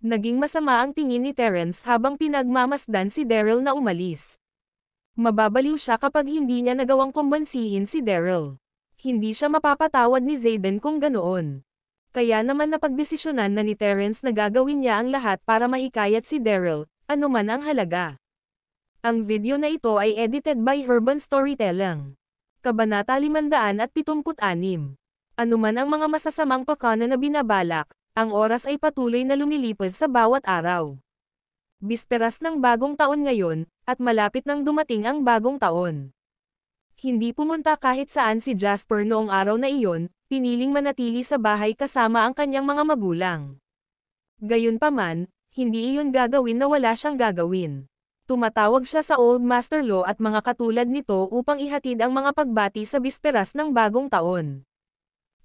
Naging masama ang tingin ni Terence habang pinagmamasdan si Daryl na umalis. Mababaliw siya kapag hindi niya nagawang kumbansihin si Daryl. Hindi siya mapapatawad ni Zayden kung ganoon. Kaya naman napagdesisyonan na ni Terence na gagawin niya ang lahat para mahikayat si Daryl, anuman ang halaga. Ang video na ito ay edited by Urban Storytelling. Kabanata 576. Anuman ang mga masasamang pakana na binabalak, ang oras ay patuloy na lumilipas sa bawat araw. Bisperas ng bagong taon ngayon, at malapit nang dumating ang bagong taon. Hindi pumunta kahit saan si Jasper noong araw na iyon, piniling manatili sa bahay kasama ang kanyang mga magulang. Gayunpaman, hindi iyon gagawin na wala siyang gagawin. Tumatawag siya sa Old Master Law at mga katulad nito upang ihatid ang mga pagbati sa bisperas ng bagong taon.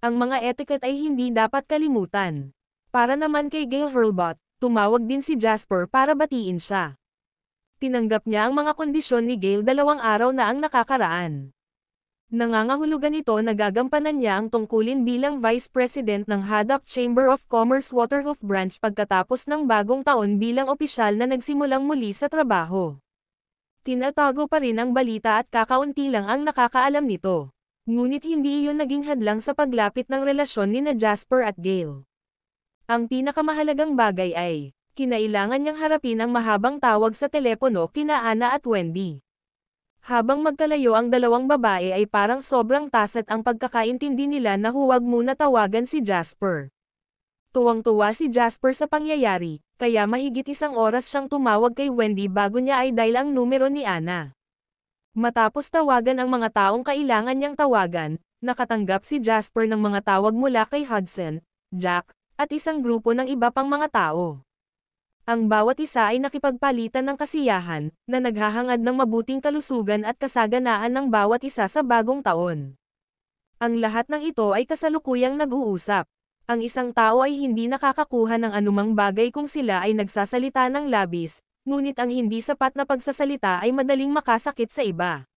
Ang mga etiquette ay hindi dapat kalimutan. Para naman kay Gale Hurlbut, tumawag din si Jasper para batiin siya. Tinanggap niya ang mga kondisyon ni Gale 2 araw na ang nakakaraan. Nangangahulugan ito na gagampanan niya ang tungkulin bilang Vice President ng Haddock Chamber of Commerce Waterhoof Branch pagkatapos ng bagong taon bilang opisyal na nagsimulang muli sa trabaho. Tinatago pa rin ang balita at kakaunti lang ang nakakaalam nito. Ngunit hindi iyon naging hadlang sa paglapit ng relasyon ni Jasper at Gale. Ang pinakamahalagang bagay ay, kinailangan niyang harapin ang mahabang tawag sa telepono kina Anna at Wendy. Habang magkalayo ang dalawang babae ay parang sobrang taset ang pagkakaintindi nila na huwag muna tawagan si Jasper. Tuwang-tuwa si Jasper sa pangyayari, kaya mahigit 1 oras siyang tumawag kay Wendy bago niya ay dial ang numero ni Anna. Matapos tawagan ang mga taong kailangan niyang tawagan, nakatanggap si Jasper ng mga tawag mula kay Hudson, Jack, at isang grupo ng iba pang mga tao. Ang bawat isa ay nakipagpalitan ng kasiyahan, na naghahangad ng mabuting kalusugan at kasaganaan ng bawat isa sa bagong taon. Ang lahat ng ito ay kasalukuyang nag-uusap. Ang isang tao ay hindi nakakakuha ng anumang bagay kung sila ay nagsasalita ng labis, ngunit ang hindi sapat na pagsasalita ay madaling makasakit sa iba.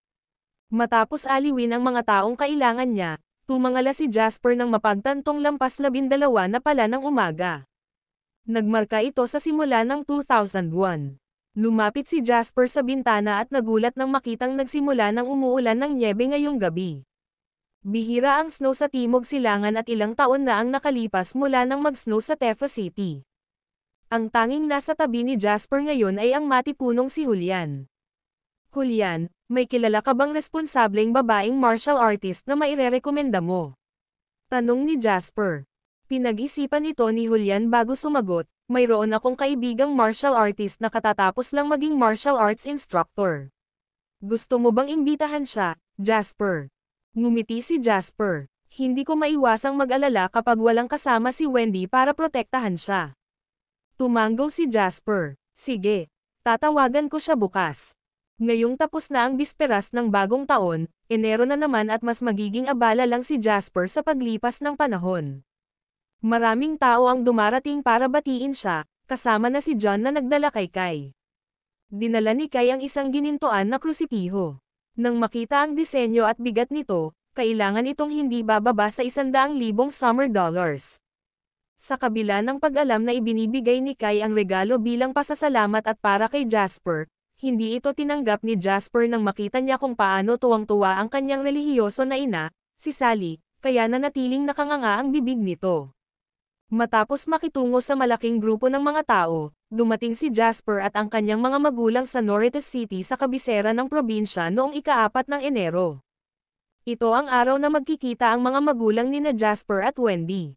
Matapos aliwin ang mga taong kailangan niya, tumangala si Jasper ng mapagtantong lampas 12 na pala ng umaga. Nagmarka ito sa simula ng 2001. Lumapit si Jasper sa bintana at nagulat nang makitang nagsimula ng umuulan ng nyebe ngayong gabi. Bihira ang snow sa Timog Silangan at ilang taon na ang nakalipas mula nang mag-snow sa Tefa City. Ang tanging nasa tabi ni Jasper ngayon ay ang matipunong si Julian. Julian, may kilala ka bang responsableng babaeng martial artist na mairerekomenda mo? Tanong ni Jasper. Pinag-isipan ito ni Julian bago sumagot, mayroon akong kaibigang martial artist na katatapos lang maging martial arts instructor. Gusto mo bang imbitahan siya, Jasper? Ngumiti si Jasper. Hindi ko maiwasang mag-alala kapag walang kasama si Wendy para protektahan siya. Tumango si Jasper. Sige, tatawagan ko siya bukas. Ngayong tapos na ang bisperas ng bagong taon, Enero na naman at mas magiging abala lang si Jasper sa paglipas ng panahon. Maraming tao ang dumarating para batiin siya, kasama na si John na nagdala kay Kai. Dinala ni Kai ang isang ginintuan na krusipiho. Nang makita ang disenyo at bigat nito, kailangan itong hindi bababa sa 100,000 summer dollars. Sa kabila ng pag-alam na ibinibigay ni Kai ang regalo bilang pasasalamat at para kay Jasper, hindi ito tinanggap ni Jasper nang makita niya kung paano tuwang-tuwa ang kanyang relihiyoso na ina, si Sally, kaya nanatiling nakanganga ang bibig nito. Matapos makitungo sa malaking grupo ng mga tao, dumating si Jasper at ang kanyang mga magulang sa Norritos City sa kabisera ng probinsya noong ika-4 ng Enero. Ito ang araw na magkikita ang mga magulang nina Jasper at Wendy.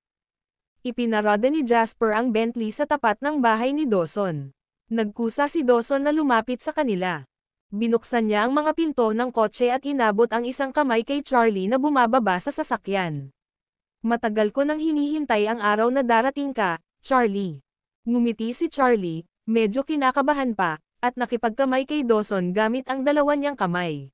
Ipinarada ni Jasper ang Bentley sa tapat ng bahay ni Dawson. Nagkusa si Dawson na lumapit sa kanila. Binuksan niya ang mga pinto ng kotse at inabot ang isang kamay kay Charlie na bumababa sa sasakyan. Matagal ko nang hinihintay ang araw na darating ka, Charlie. Ngumiti si Charlie, medyo kinakabahan pa, at nakipagkamay kay Dawson gamit ang dalawa niyang kamay.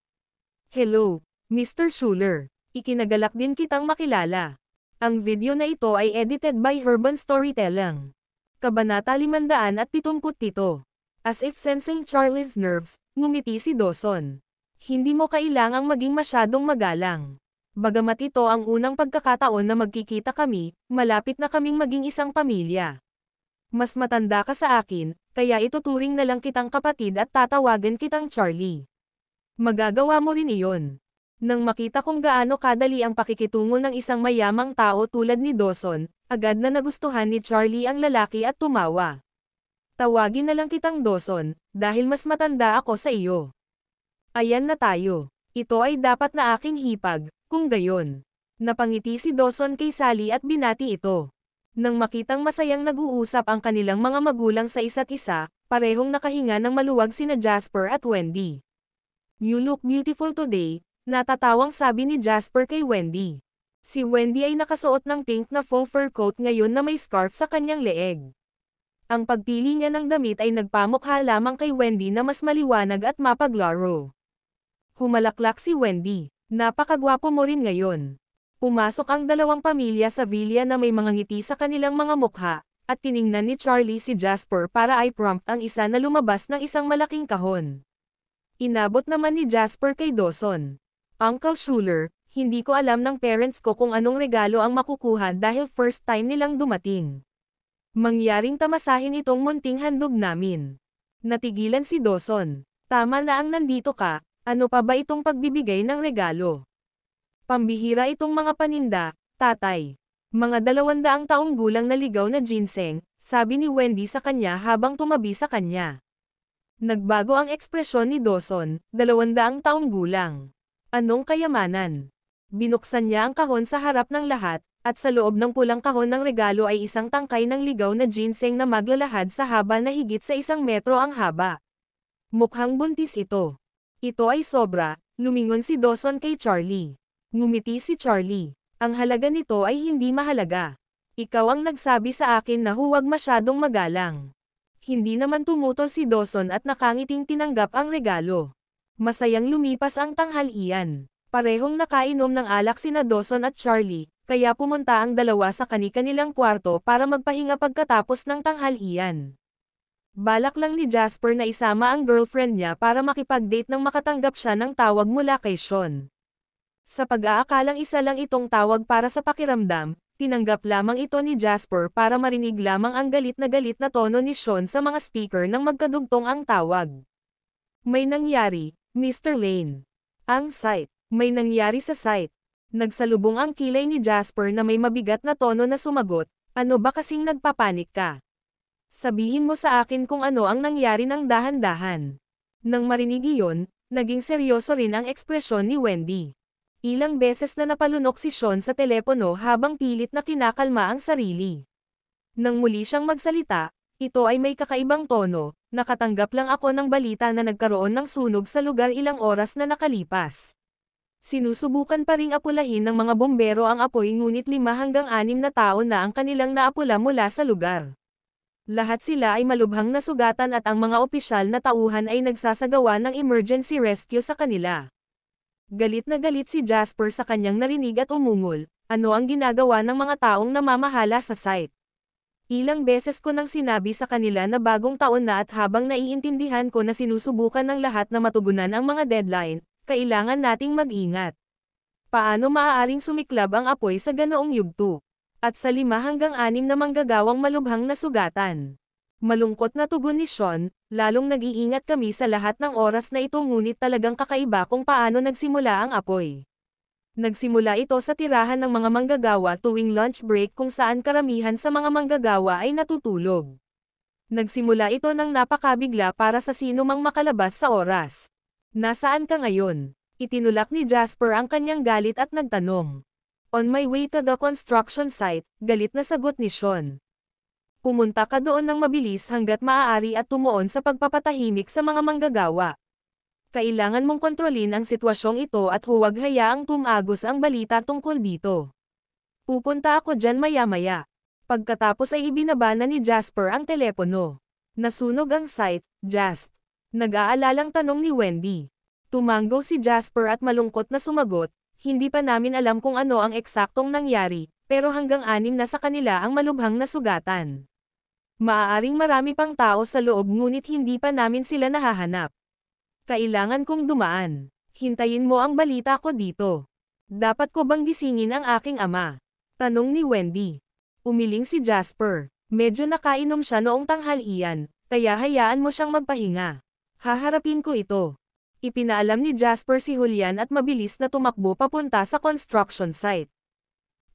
Hello, Mr. Schuler. Ikinagalak din kitang makilala. Ang video na ito ay edited by Urban Storytelling. Kabanata 577. As if sensing Charlie's nerves, ngumiti si Dawson. Hindi mo kailangang maging masyadong magalang. Bagamat ito ang unang pagkakataon na magkikita kami, malapit na kaming maging isang pamilya. Mas matanda ka sa akin, kaya ituturing na lang kitang kapatid at tatawagan kitang Charlie. Magagawa mo rin iyon. Nang makita kung gaano kadali ang pakikitungo ng isang mayamang tao tulad ni Dawson, Agad na nagustuhan ni Charlie ang lalaki at tumawa. Tawagin na lang kitang Dawson, dahil mas matanda ako sa iyo. Ayan na tayo. Ito ay dapat na aking hipag, kung gayon. Napangiti si Dawson kay Sally at binati ito. Nang makitang masayang nag-uusap ang kanilang mga magulang sa isa't isa, parehong nakahinga ng maluwag sina Jasper at Wendy. "You look beautiful today," natatawang sabi ni Jasper kay Wendy. Si Wendy ay nakasuot ng pink na full fur coat ngayon na may scarf sa kanyang leeg. Ang pagpili niya ng damit ay nagpamukha lamang kay Wendy na mas maliwanag at mapaglaro. Humalaklak si Wendy. "Napakagwapo mo rin ngayon." Pumasok ang dalawang pamilya sa villa na may mga ngiti sa kanilang mga mukha, at tiningnan ni Charlie si Jasper para i-prompt ang isa na lumabas ng isang malaking kahon. Inabot naman ni Jasper kay Dawson. "Uncle Schuler, hindi ko alam ng parents ko kung anong regalo ang makukuha dahil first time nilang dumating. Mangyaring tamasahin itong munting handog namin." Natigilan si Dawson. "Tama na ang nandito ka, ano pa ba itong pagbibigay ng regalo? Pambihira itong mga paninda, tatay." "Mga 200 taong gulang na ligaw na ginseng," sabi ni Wendy sa kanya habang tumabi sa kanya. Nagbago ang ekspresyon ni Dawson, 200 taong gulang. Anong kayamanan? Binuksan niya ang kahon sa harap ng lahat, at sa loob ng pulang kahon ng regalo ay isang tangkay ng ligaw na ginseng na maglalahad sa haba na higit sa 1 metro ang haba. Mukhang buntis ito. "Ito ay sobra," lumingon si Dawson kay Charlie. Ngumiti si Charlie. "Ang halaga nito ay hindi mahalaga. Ikaw ang nagsabi sa akin na huwag masyadong magalang." Hindi naman tumutol si Dawson at nakangiting tinanggap ang regalo. Masayang lumipas ang tanghalian. Parehong nakainom ng alak sina Dawson at Charlie, kaya pumunta ang dalawa sa kani-kanilang kwarto para magpahinga pagkatapos ng tanghalian. Balak lang ni Jasper na isama ang girlfriend niya para makipag-date nang makatanggap siya ng tawag mula kay Sean. Sa pag-aakalang isa lang itong tawag para sa pakiramdam, tinanggap lamang ito ni Jasper para marinig lamang ang galit na tono ni Sean sa mga speaker nang magkadugtong ang tawag. "May nangyari, Mr. Lane." Ang site. May nangyari sa site. Nagsalubong ang kilay ni Jasper na may mabigat na tono na sumagot, "Ano ba kasing nagpapanik ka? Sabihin mo sa akin kung ano ang nangyari ng dahan-dahan." Nang marinig iyon, naging seryoso rin ang ekspresyon ni Wendy. Ilang beses na napalunok si Sean sa telepono habang pilit na kinakalma ang sarili. Nang muli siyang magsalita, ito ay may kakaibang tono, "Nakatanggap lang ako ng balita na nagkaroon ng sunog sa lugar ilang oras na nakalipas. Sinusubukan pa ring apulahin ng mga bombero ang apoy ngunit 5 hanggang 6 na tao na ang kanilang naapula mula sa lugar. Lahat sila ay malubhang nasugatan at ang mga opisyal na tauhan ay nagsasagawa ng emergency rescue sa kanila." Galit na galit si Jasper sa kanyang narinig at umungol, "Ano ang ginagawa ng mga taong namamahala sa site? Ilang beses ko nang sinabi sa kanila na bagong taon na at habang naiintindihan ko na sinusubukan ng lahat na matugunan ang mga deadline, kailangan nating mag-ingat. Paano maaaring sumiklab ang apoy sa ganoong yugto? At sa 5 hanggang 6 na manggagawang malubhang nasugatan." Malungkot na tugon ni Sean, "Lalong nag-iingat kami sa lahat ng oras na ito ngunit talagang kakaiba kung paano nagsimula ang apoy. Nagsimula ito sa tirahan ng mga manggagawa tuwing lunch break kung saan karamihan sa mga manggagawa ay natutulog. Nagsimula ito ng napakabigla para sa sino mang makalabas sa oras. Nasaan ka ngayon?" Itinulak ni Jasper ang kanyang galit at nagtanong. "On my way to the construction site," galit na sagot ni Sean. "Pumunta ka doon ng mabilis hanggat maaari at tumuon sa pagpapatahimik sa mga manggagawa. Kailangan mong kontrolin ang sitwasyong ito at huwag hayaang tumagos ang balita tungkol dito. Pupunta ako dyan maya-maya." Pagkatapos ay ibinaba na ni Jasper ang telepono. Nasunog ang site, Jasp. Nag-aalalang tanong ni Wendy. Tumango si Jasper at malungkot na sumagot, "Hindi pa namin alam kung ano ang eksaktong nangyari, pero hanggang 6 na sa kanila ang malubhang nasugatan. Maaaring marami pang tao sa loob ngunit hindi pa namin sila nahahanap. Kailangan kong dumaan. Hintayin mo ang balita ko dito. Dapat ko bang gisingin ang aking ama?" Tanong ni Wendy. Umiling si Jasper. Medyo nakainom siya noong tanghalian, kaya hayaan mo siyang magpahinga. "Haharapin ko ito." Ipinaalam ni Jasper si Julian at mabilis na tumakbo papunta sa construction site.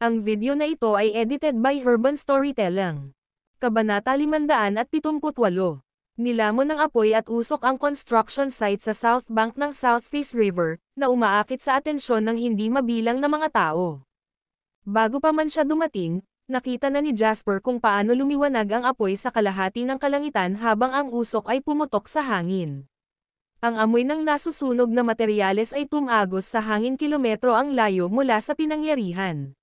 Ang video na ito ay edited by Urban Storytelling. Kabanata 578. Nilamon ng apoy at usok ang construction site sa south bank ng South Face River, na umaakit sa atensyon ng hindi mabilang na mga tao. Bago pa man siya dumating, nakita na ni Jasper kung paano lumiwanag ang apoy sa kalahati ng kalangitan habang ang usok ay pumutok sa hangin. Ang amoy ng nasusunog na materyales ay tumagos sa hangin kilometro ang layo mula sa pinangyarihan.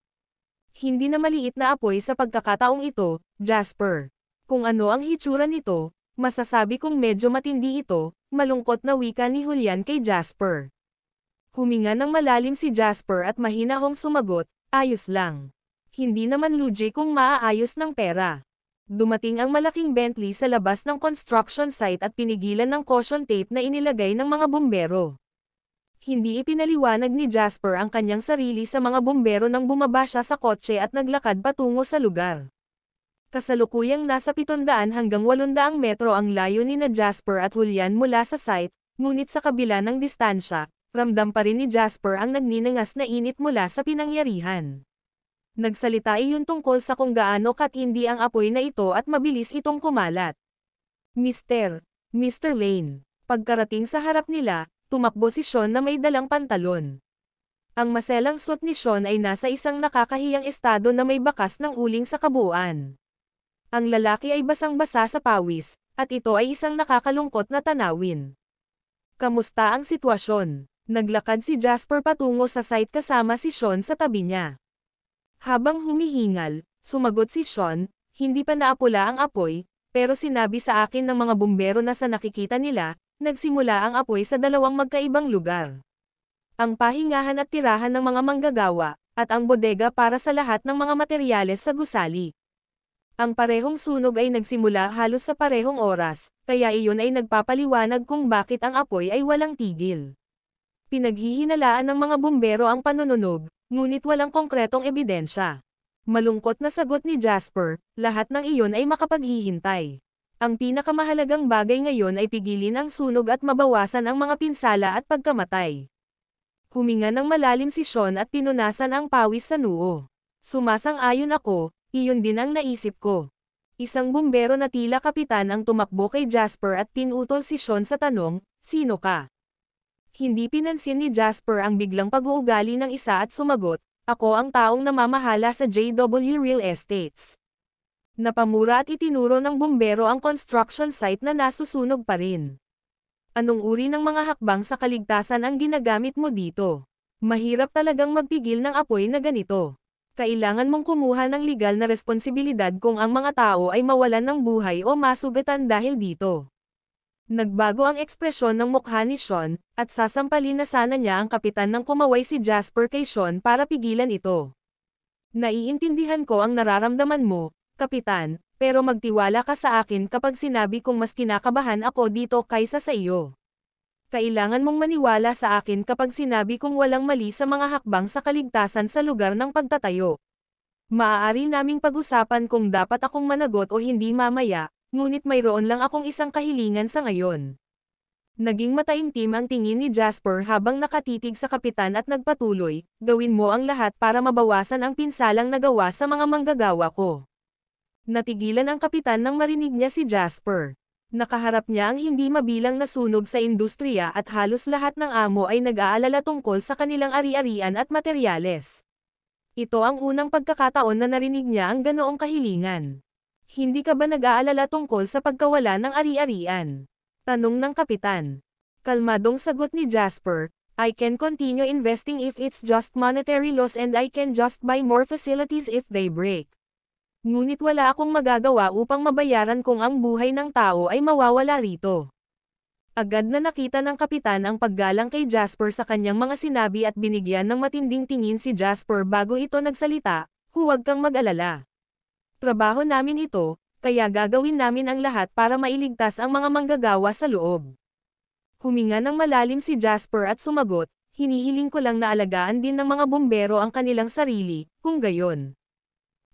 Hindi na maliit na apoy sa pagkakataong ito, Jasper. Kung ano ang hitsura nito, masasabi kong medyo matindi ito, malungkot na wika ni Julian kay Jasper. Huminga ng malalim si Jasper at mahinahong sumagot, ayos lang. Hindi naman lugi kung maaayos ng pera. Dumating ang malaking Bentley sa labas ng construction site at pinigilan ng caution tape na inilagay ng mga bumbero. Hindi ipinaliwanag ni Jasper ang kanyang sarili sa mga bumbero nang bumaba siya sa kotse at naglakad patungo sa lugar. Kasalukuyang nasa 700 hanggang 800 metro ang layo ni Jasper at Julian mula sa site, ngunit sa kabila ng distansya, ramdam pa rin ni Jasper ang nagninangas na init mula sa pinangyarihan. Nagsalita iyon tungkol sa kung gaano katindi ang apoy na ito at mabilis itong kumalat. Mr. Lane. Pagkarating sa harap nila, tumakbo si Sean na may dalang pantalon. Ang maselang suit ni Sean ay nasa isang nakakahiyang estado na may bakas ng uling sa kabuuan. Ang lalaki ay basang-basa sa pawis, at ito ay isang nakakalungkot na tanawin. Kamusta ang sitwasyon? Naglakad si Jasper patungo sa site kasama si Sean sa tabi niya. Habang humihingal, sumagot si Sean, hindi pa naapula ang apoy, pero sinabi sa akin ng mga bumbero na sa nakikita nila, nagsimula ang apoy sa dalawang magkaibang lugar. Ang pahingahan at tirahan ng mga manggagawa, at ang bodega para sa lahat ng mga materyales sa gusali. Ang parehong sunog ay nagsimula halos sa parehong oras, kaya iyon ay nagpapaliwanag kung bakit ang apoy ay walang tigil. Pinaghihinalaan ng mga bumbero ang panununog, ngunit walang konkretong ebidensya. Malungkot na sagot ni Jasper, lahat ng iyon ay makapaghihintay. Ang pinakamahalagang bagay ngayon ay pigilin ang sunog at mabawasan ang mga pinsala at pagkamatay. Huminga ng malalim si Sean at pinunasan ang pawis sa noo. Sumasang-ayon ako, iyon din ang naisip ko. Isang bumbero na tila kapitan ang tumakbo kay Jasper at pinutol si Sean sa tanong, sino ka? Hindi pinansin ni Jasper ang biglang pag-uugali ng isa at sumagot, ako ang taong namamahala sa JW Real Estates. Napamura at itinuro ng bumbero ang construction site na nasusunog pa rin. Anong uri ng mga hakbang sa kaligtasan ang ginagamit mo dito? Mahirap talagang magpigil ng apoy na ganito. Kailangan mong kumuha ng legal na responsibilidad kung ang mga tao ay mawalan ng buhay o masugatan dahil dito. Nagbago ang ekspresyon ng mukha ni Sean, at sasampalin na sana niya ang kapitan nang kumaway si Jasper kay Sean para pigilan ito. Naiintindihan ko ang nararamdaman mo, Kapitan, pero magtiwala ka sa akin kapag sinabi kong mas kinakabahan ako dito kaysa sa iyo. Kailangan mong maniwala sa akin kapag sinabi kong walang mali sa mga hakbang sa kaligtasan sa lugar ng pagtatayo. Maaari naming pag-usapan kung dapat akong managot o hindi mamaya, ngunit mayroon lang akong isang kahilingan sa ngayon. Naging mataimtim ang tingin ni Jasper habang nakatitig sa kapitan at nagpatuloy, gawin mo ang lahat para mabawasan ang pinsalang nagawa sa mga manggagawa ko. Natigilan ang kapitan nang marinig niya si Jasper. Nakaharap niya ang hindi mabilang na sunog sa industriya at halos lahat ng amo ay nag-aalala tungkol sa kanilang ari-arian at materyales. Ito ang unang pagkakataon na narinig niya ang ganoong kahilingan. Hindi ka ba nag-aalala tungkol sa pagkawala ng ari-arian? Tanong ng kapitan. Kalmadong sagot ni Jasper, I can continue investing if it's just monetary loss and I can just buy more facilities if they break. Ngunit wala akong magagawa upang mabayaran kung ang buhay ng tao ay mawawala rito. Agad na nakita ng kapitan ang paggalang kay Jasper sa kanyang mga sinabi at binigyan ng matinding tingin si Jasper bago ito nagsalita, huwag kang mag-alala. Trabaho namin ito, kaya gagawin namin ang lahat para mailigtas ang mga manggagawa sa loob. Huminga ng malalim si Jasper at sumagot, hinihiling ko lang na alagaan din ng mga bumbero ang kanilang sarili, kung gayon.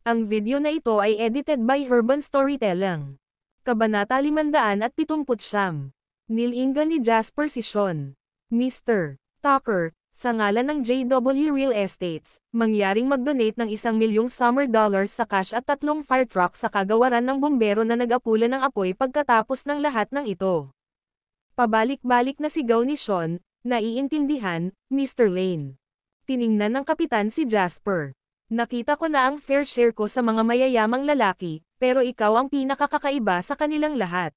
Ang video na ito ay edited by Urban Storytelling. Kabanata 579. Nilingan ni Jasper si Sean. Mr. Tucker, Sa ngalan ng JW Real Estates, mangyaring mag-donate ng $1,000,000 summer dollars sa cash at 3 fire truck sa kagawaran ng bumbero na nag-apula ng apoy pagkatapos ng lahat ng ito. Pabalik-balik na sigaw ni Sean, naiintindihan, Mr. Lane. Tiningnan ng kapitan si Jasper. Nakita ko na ang fair share ko sa mga mayayamang lalaki, pero ikaw ang pinakakakaiba sa kanilang lahat.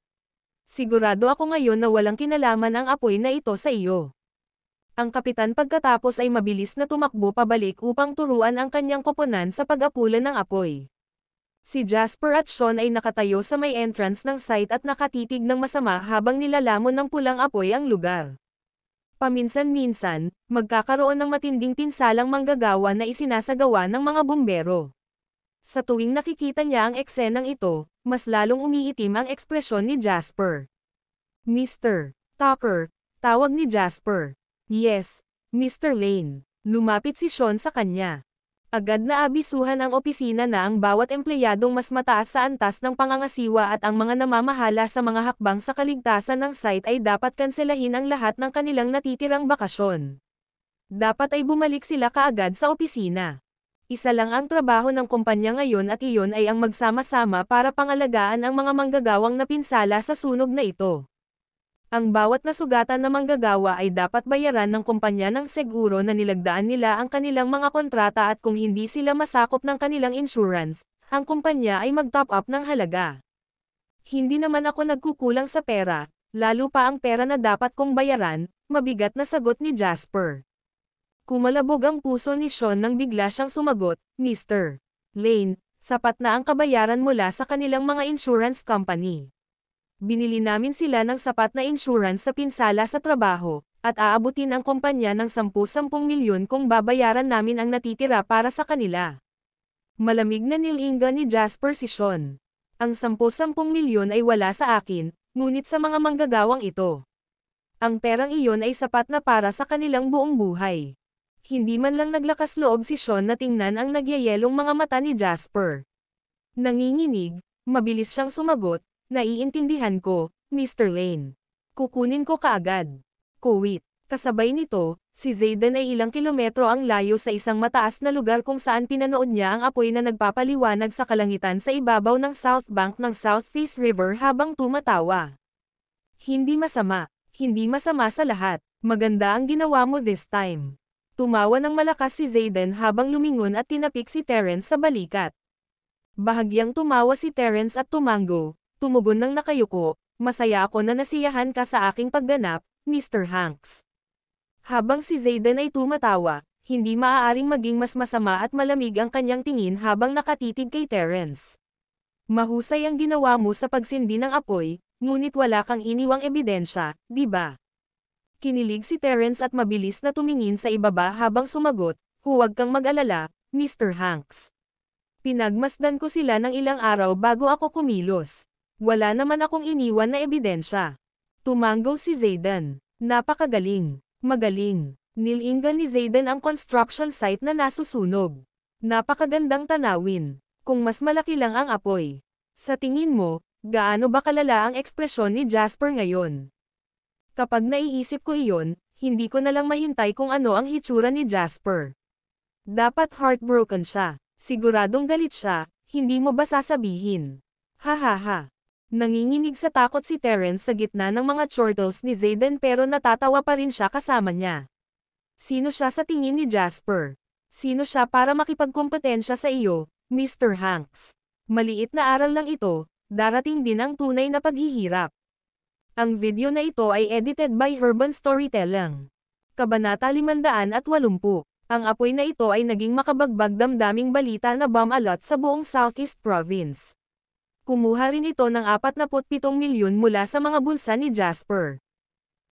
Sigurado ako ngayon na walang kinalaman ang apoy na ito sa iyo. Ang kapitan pagkatapos ay mabilis na tumakbo pabalik upang turuan ang kanyang koponan sa pag-apula ng apoy. Si Jasper at Sean ay nakatayo sa may entrance ng site at nakatitig ng masama habang nilalamon ng pulang apoy ang lugar. Paminsan-minsan, magkakaroon ng matinding pinsalang manggagawa na isinasagawa ng mga bumbero. Sa tuwing nakikita niya ang eksenang ito, mas lalong umiitim ang ekspresyon ni Jasper. Mr. Tucker, tawag ni Jasper. Yes, Mr. Lane. Lumapit si Sean sa kanya. Agad na abisuhan ang opisina na ang bawat empleyadong mas mataas sa antas ng pangangasiwa at ang mga namamahala sa mga hakbang sa kaligtasan ng site ay dapat kanselahin ang lahat ng kanilang natitirang bakasyon. Dapat ay bumalik sila kaagad sa opisina. Isa lang ang trabaho ng kumpanya ngayon at iyon ay ang magsama-sama para pangalagaan ang mga manggagawang napinsala sa sunog na ito. Ang bawat nasugatan na manggagawa ay dapat bayaran ng kumpanya ng seguro na nilagdaan nila ang kanilang mga kontrata at kung hindi sila masakop ng kanilang insurance, ang kumpanya ay mag-top up ng halaga. Hindi naman ako nagkukulang sa pera, lalo pa ang pera na dapat kong bayaran, mabigat na sagot ni Jasper. Kumalabog ang puso ni Sean nang bigla siyang sumagot, Mr. Lane, sapat na ang kabayaran mula sa kanilang mga insurance company. Binili namin sila ng sapat na insurance sa pinsala sa trabaho, at aabutin ang kumpanya ng 10-10 milyon kung babayaran namin ang natitira para sa kanila. Malamig na nilinga ni Jasper si Sean. Ang 10-10 milyon ay wala sa akin, ngunit sa mga manggagawang ito. Ang perang iyon ay sapat na para sa kanilang buong buhay. Hindi man lang naglakas loob si Sean na tingnan ang nagyayelong mga mata ni Jasper. Nanginginig, mabilis siyang sumagot, naiintindihan ko, Mr. Lane. Kukunin ko kaagad. Kuwait. Kasabay nito, si Zayden ay ilang kilometro ang layo sa isang mataas na lugar kung saan pinanood niya ang apoy na nagpapaliwanag sa kalangitan sa ibabaw ng South Bank ng South Peace River habang tumatawa. Hindi masama. Hindi masama sa lahat. Maganda ang ginawa mo this time. Tumawa ng malakas si Zayden habang lumingon at tinapik si Terence sa balikat. Bahagyang tumawa si Terence at tumango. Tumugon ng nakayuko, masaya ako na nasiyahan ka sa aking pagganap, Mr. Hanks. Habang si Zayden ay tumatawa, hindi maaaring maging mas masama at malamig ang kanyang tingin habang nakatitig kay Terence. Mahusay ang ginawa mo sa pagsindi ng apoy, ngunit wala kang iniwang ebidensya, di ba? Kinilig si Terence at mabilis na tumingin sa ibaba habang sumagot, huwag kang mag-alala, Mr. Hanks. Pinagmasdan ko sila ng ilang araw bago ako kumilos. Wala naman akong iniwan na ebidensya. Tumango si Zayden. Napakagaling. Magaling. Nilingan ni Zayden ang construction site na nasusunog. Napakagandang tanawin. Kung mas malaki lang ang apoy. Sa tingin mo, gaano ba kalala ang ekspresyon ni Jasper ngayon? Kapag naiisip ko iyon, hindi ko na lang mahintay kung ano ang hitsura ni Jasper. Dapat heartbroken siya. Siguradong galit siya, hindi mo ba sasabihin? Hahaha. Nanginginig sa takot si Terence sa gitna ng mga chortles ni Zayden pero natatawa pa rin siya kasama niya. Sino siya sa tingin ni Jasper? Sino siya para makipagkompetensya sa iyo, Mr. Hanks? Maliit na aral lang ito, darating din ang tunay na paghihirap. Ang video na ito ay edited by Urban Storytelling. Kabanata 580. Ang apoy na ito ay naging makabagbag damdaming balita na bomb alot sa buong Southeast Province. Kumuha rin ito ng 47 milyon mula sa mga bulsa ni Jasper.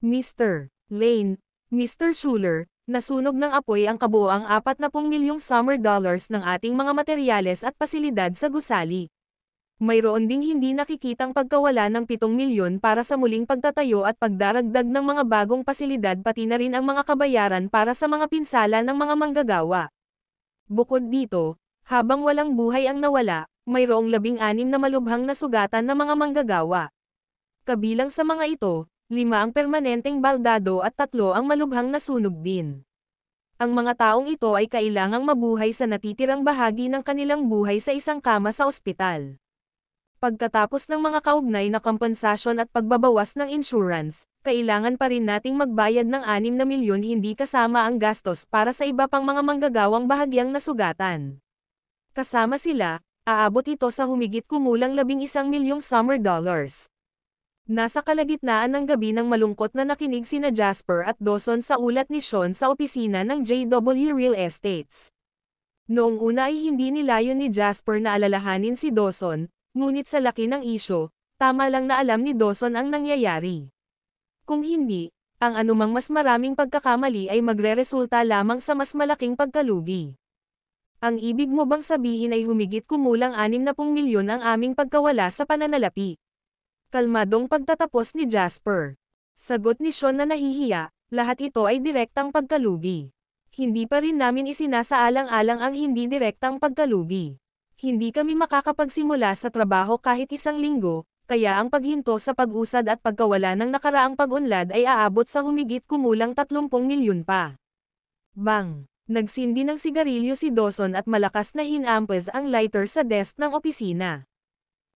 Mr. Lane, Mr. Schuler, nasunog ng apoy ang kabuoang 40 milyong summer dollars ng ating mga materyales at pasilidad sa gusali. Mayroon ding hindi nakikitang pagkawala ng 7 milyon para sa muling pagtatayo at pagdaragdag ng mga bagong pasilidad pati na rin ang mga kabayaran para sa mga pinsala ng mga manggagawa. Bukod dito, habang walang buhay ang nawala, mayroong 16 na malubhang nasugatan na mga manggagawa. Kabilang sa mga ito, 5 ang permanenteng baldado at 3 ang malubhang nasunog din. Ang mga taong ito ay kailangang mabuhay sa natitirang bahagi ng kanilang buhay sa isang kama sa ospital. Pagkatapos ng mga kaugnay na kompensasyon at pagbabawas ng insurance, kailangan pa rin nating magbayad ng 6 na milyon hindi kasama ang gastos para sa iba pang mga manggagawang bahagyang nasugatan. Kasama sila, aabot ito sa humigit kumulang 11 milyong summer dollars. Nasa kalagitnaan ng gabi ng malungkot na nakinig sina Jasper at Dawson sa ulat ni Sean sa opisina ng JW Real Estates. Noong una ay hindi nilayon ni Jasper na alalahanin si Dawson, ngunit sa laki ng isyo, tama lang na alam ni Dawson ang nangyayari. Kung hindi, ang anumang mas maraming pagkakamali ay magreresulta lamang sa mas malaking pagkalugi. Ang ibig mo bang sabihin ay humigit kumulang 60 milyon ang aming pagkawala sa pananalapi? Kalmadong pagtatapos ni Jasper. Sagot ni Sean na nahihiya, lahat ito ay direktang pagkalugi. Hindi pa rin namin isinasaalang-alang ang hindi direktang pagkalugi. Hindi kami makakapagsimula sa trabaho kahit 1 linggo, kaya ang paghinto sa pag-usad at pagkawala ng nakaraang pag-unlad ay aabot sa humigit kumulang 30 milyon pa. Bang! Nagsindi ng sigarilyo si Dawson at malakas na hinampes ang lighter sa desk ng opisina.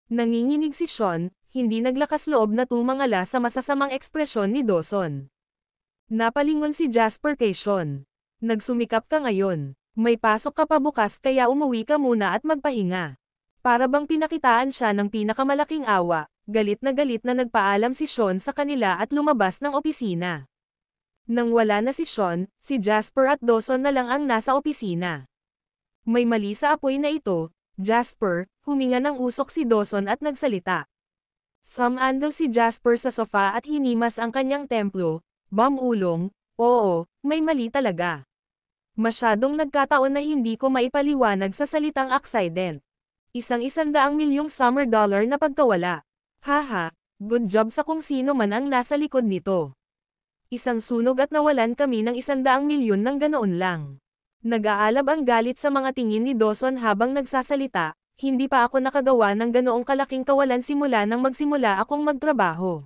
Nanginginig si Sean, hindi naglakas loob na tumangala sa masasamang ekspresyon ni Dawson. Napalingon si Jasper kay Sean. Nagsumikap ka ngayon. May pasok ka pa bukas kaya umuwi ka muna at magpahinga. Para bang pinakitaan siya ng pinakamalaking awa, galit na nagpaalam si Sean sa kanila at lumabas ng opisina. Nang wala na si Sean, si Jasper at Dawson na lang ang nasa opisina. May mali sa apoy na ito, Jasper, huminga ng usok si Dawson at nagsalita. Sumandal si Jasper sa sofa at hinimas ang kanyang templo, Bamulong, oo, may mali talaga. Masyadong nagkataon na hindi ko maipaliwanag sa salitang accident. 100 milyong summer dollar na pagkawala. Haha, good job sa kung sino man ang nasa likod nito. Isang sunog at nawalan kami ng 100 milyon ng ganoon lang. Nag-aalab ang galit sa mga tingin ni Dawson habang nagsasalita, hindi pa ako nakagawa ng ganoong kalaking kawalan simula nang magsimula akong magtrabaho.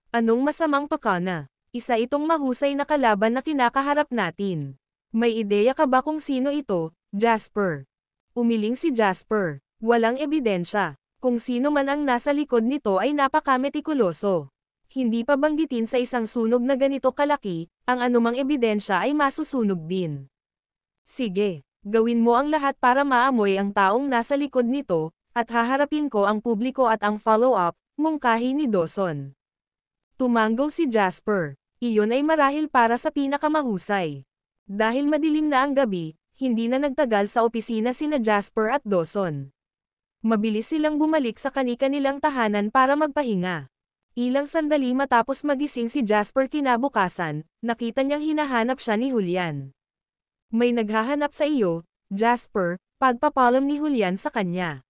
Anong masamang pakana? Isa itong mahusay na kalaban na kinakaharap natin. May ideya ka ba kung sino ito, Jasper? Umiling si Jasper. Walang ebidensya. Kung sino man ang nasa likod nito ay napakametikuloso. Hindi pa banggitin sa isang sunog na ganito kalaki, ang anumang ebidensya ay masusunog din. Sige, gawin mo ang lahat para maamoy ang taong nasa likod nito, at haharapin ko ang publiko at ang follow-up, mungkahi ni Dawson. Tumanggo si Jasper. Iyon ay marahil para sa pinakamahusay. Dahil madilim na ang gabi, hindi na nagtagal sa opisina sina Jasper at Dawson. Mabilis silang bumalik sa kani-kanilang tahanan para magpahinga. Ilang sandali matapos magising si Jasper kinabukasan, nakita niyang hinahanap siya ni Julian. May naghahanap sa iyo, Jasper, pagpapalam ni Julian sa kanya.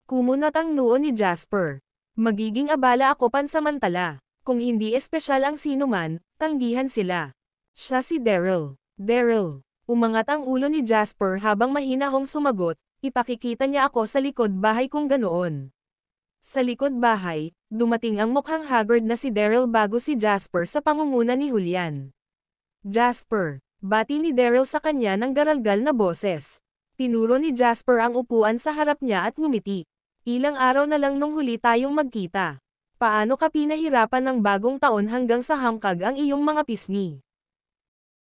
Kumunat ang noo ni Jasper. Magiging abala ako pansamantala. Kung hindi espesyal ang sinuman, tanggihan sila. Siya si Daryl. Daryl. Umangat ang ulo ni Jasper habang mahinahong sumagot, ipakikita niya ako sa likod bahay kung ganoon. Sa likod bahay, dumating ang mukhang haggard na si Daryl bago si Jasper sa pangunguna ni Julian. Jasper, bati ni Daryl sa kanya ng garalgal na boses. Tinuro ni Jasper ang upuan sa harap niya at ngumiti. Ilang araw na lang nung huli tayong magkita. Paano ka pinahirapan ng bagong taon hanggang sa hangkag ang iyong mga pisngi?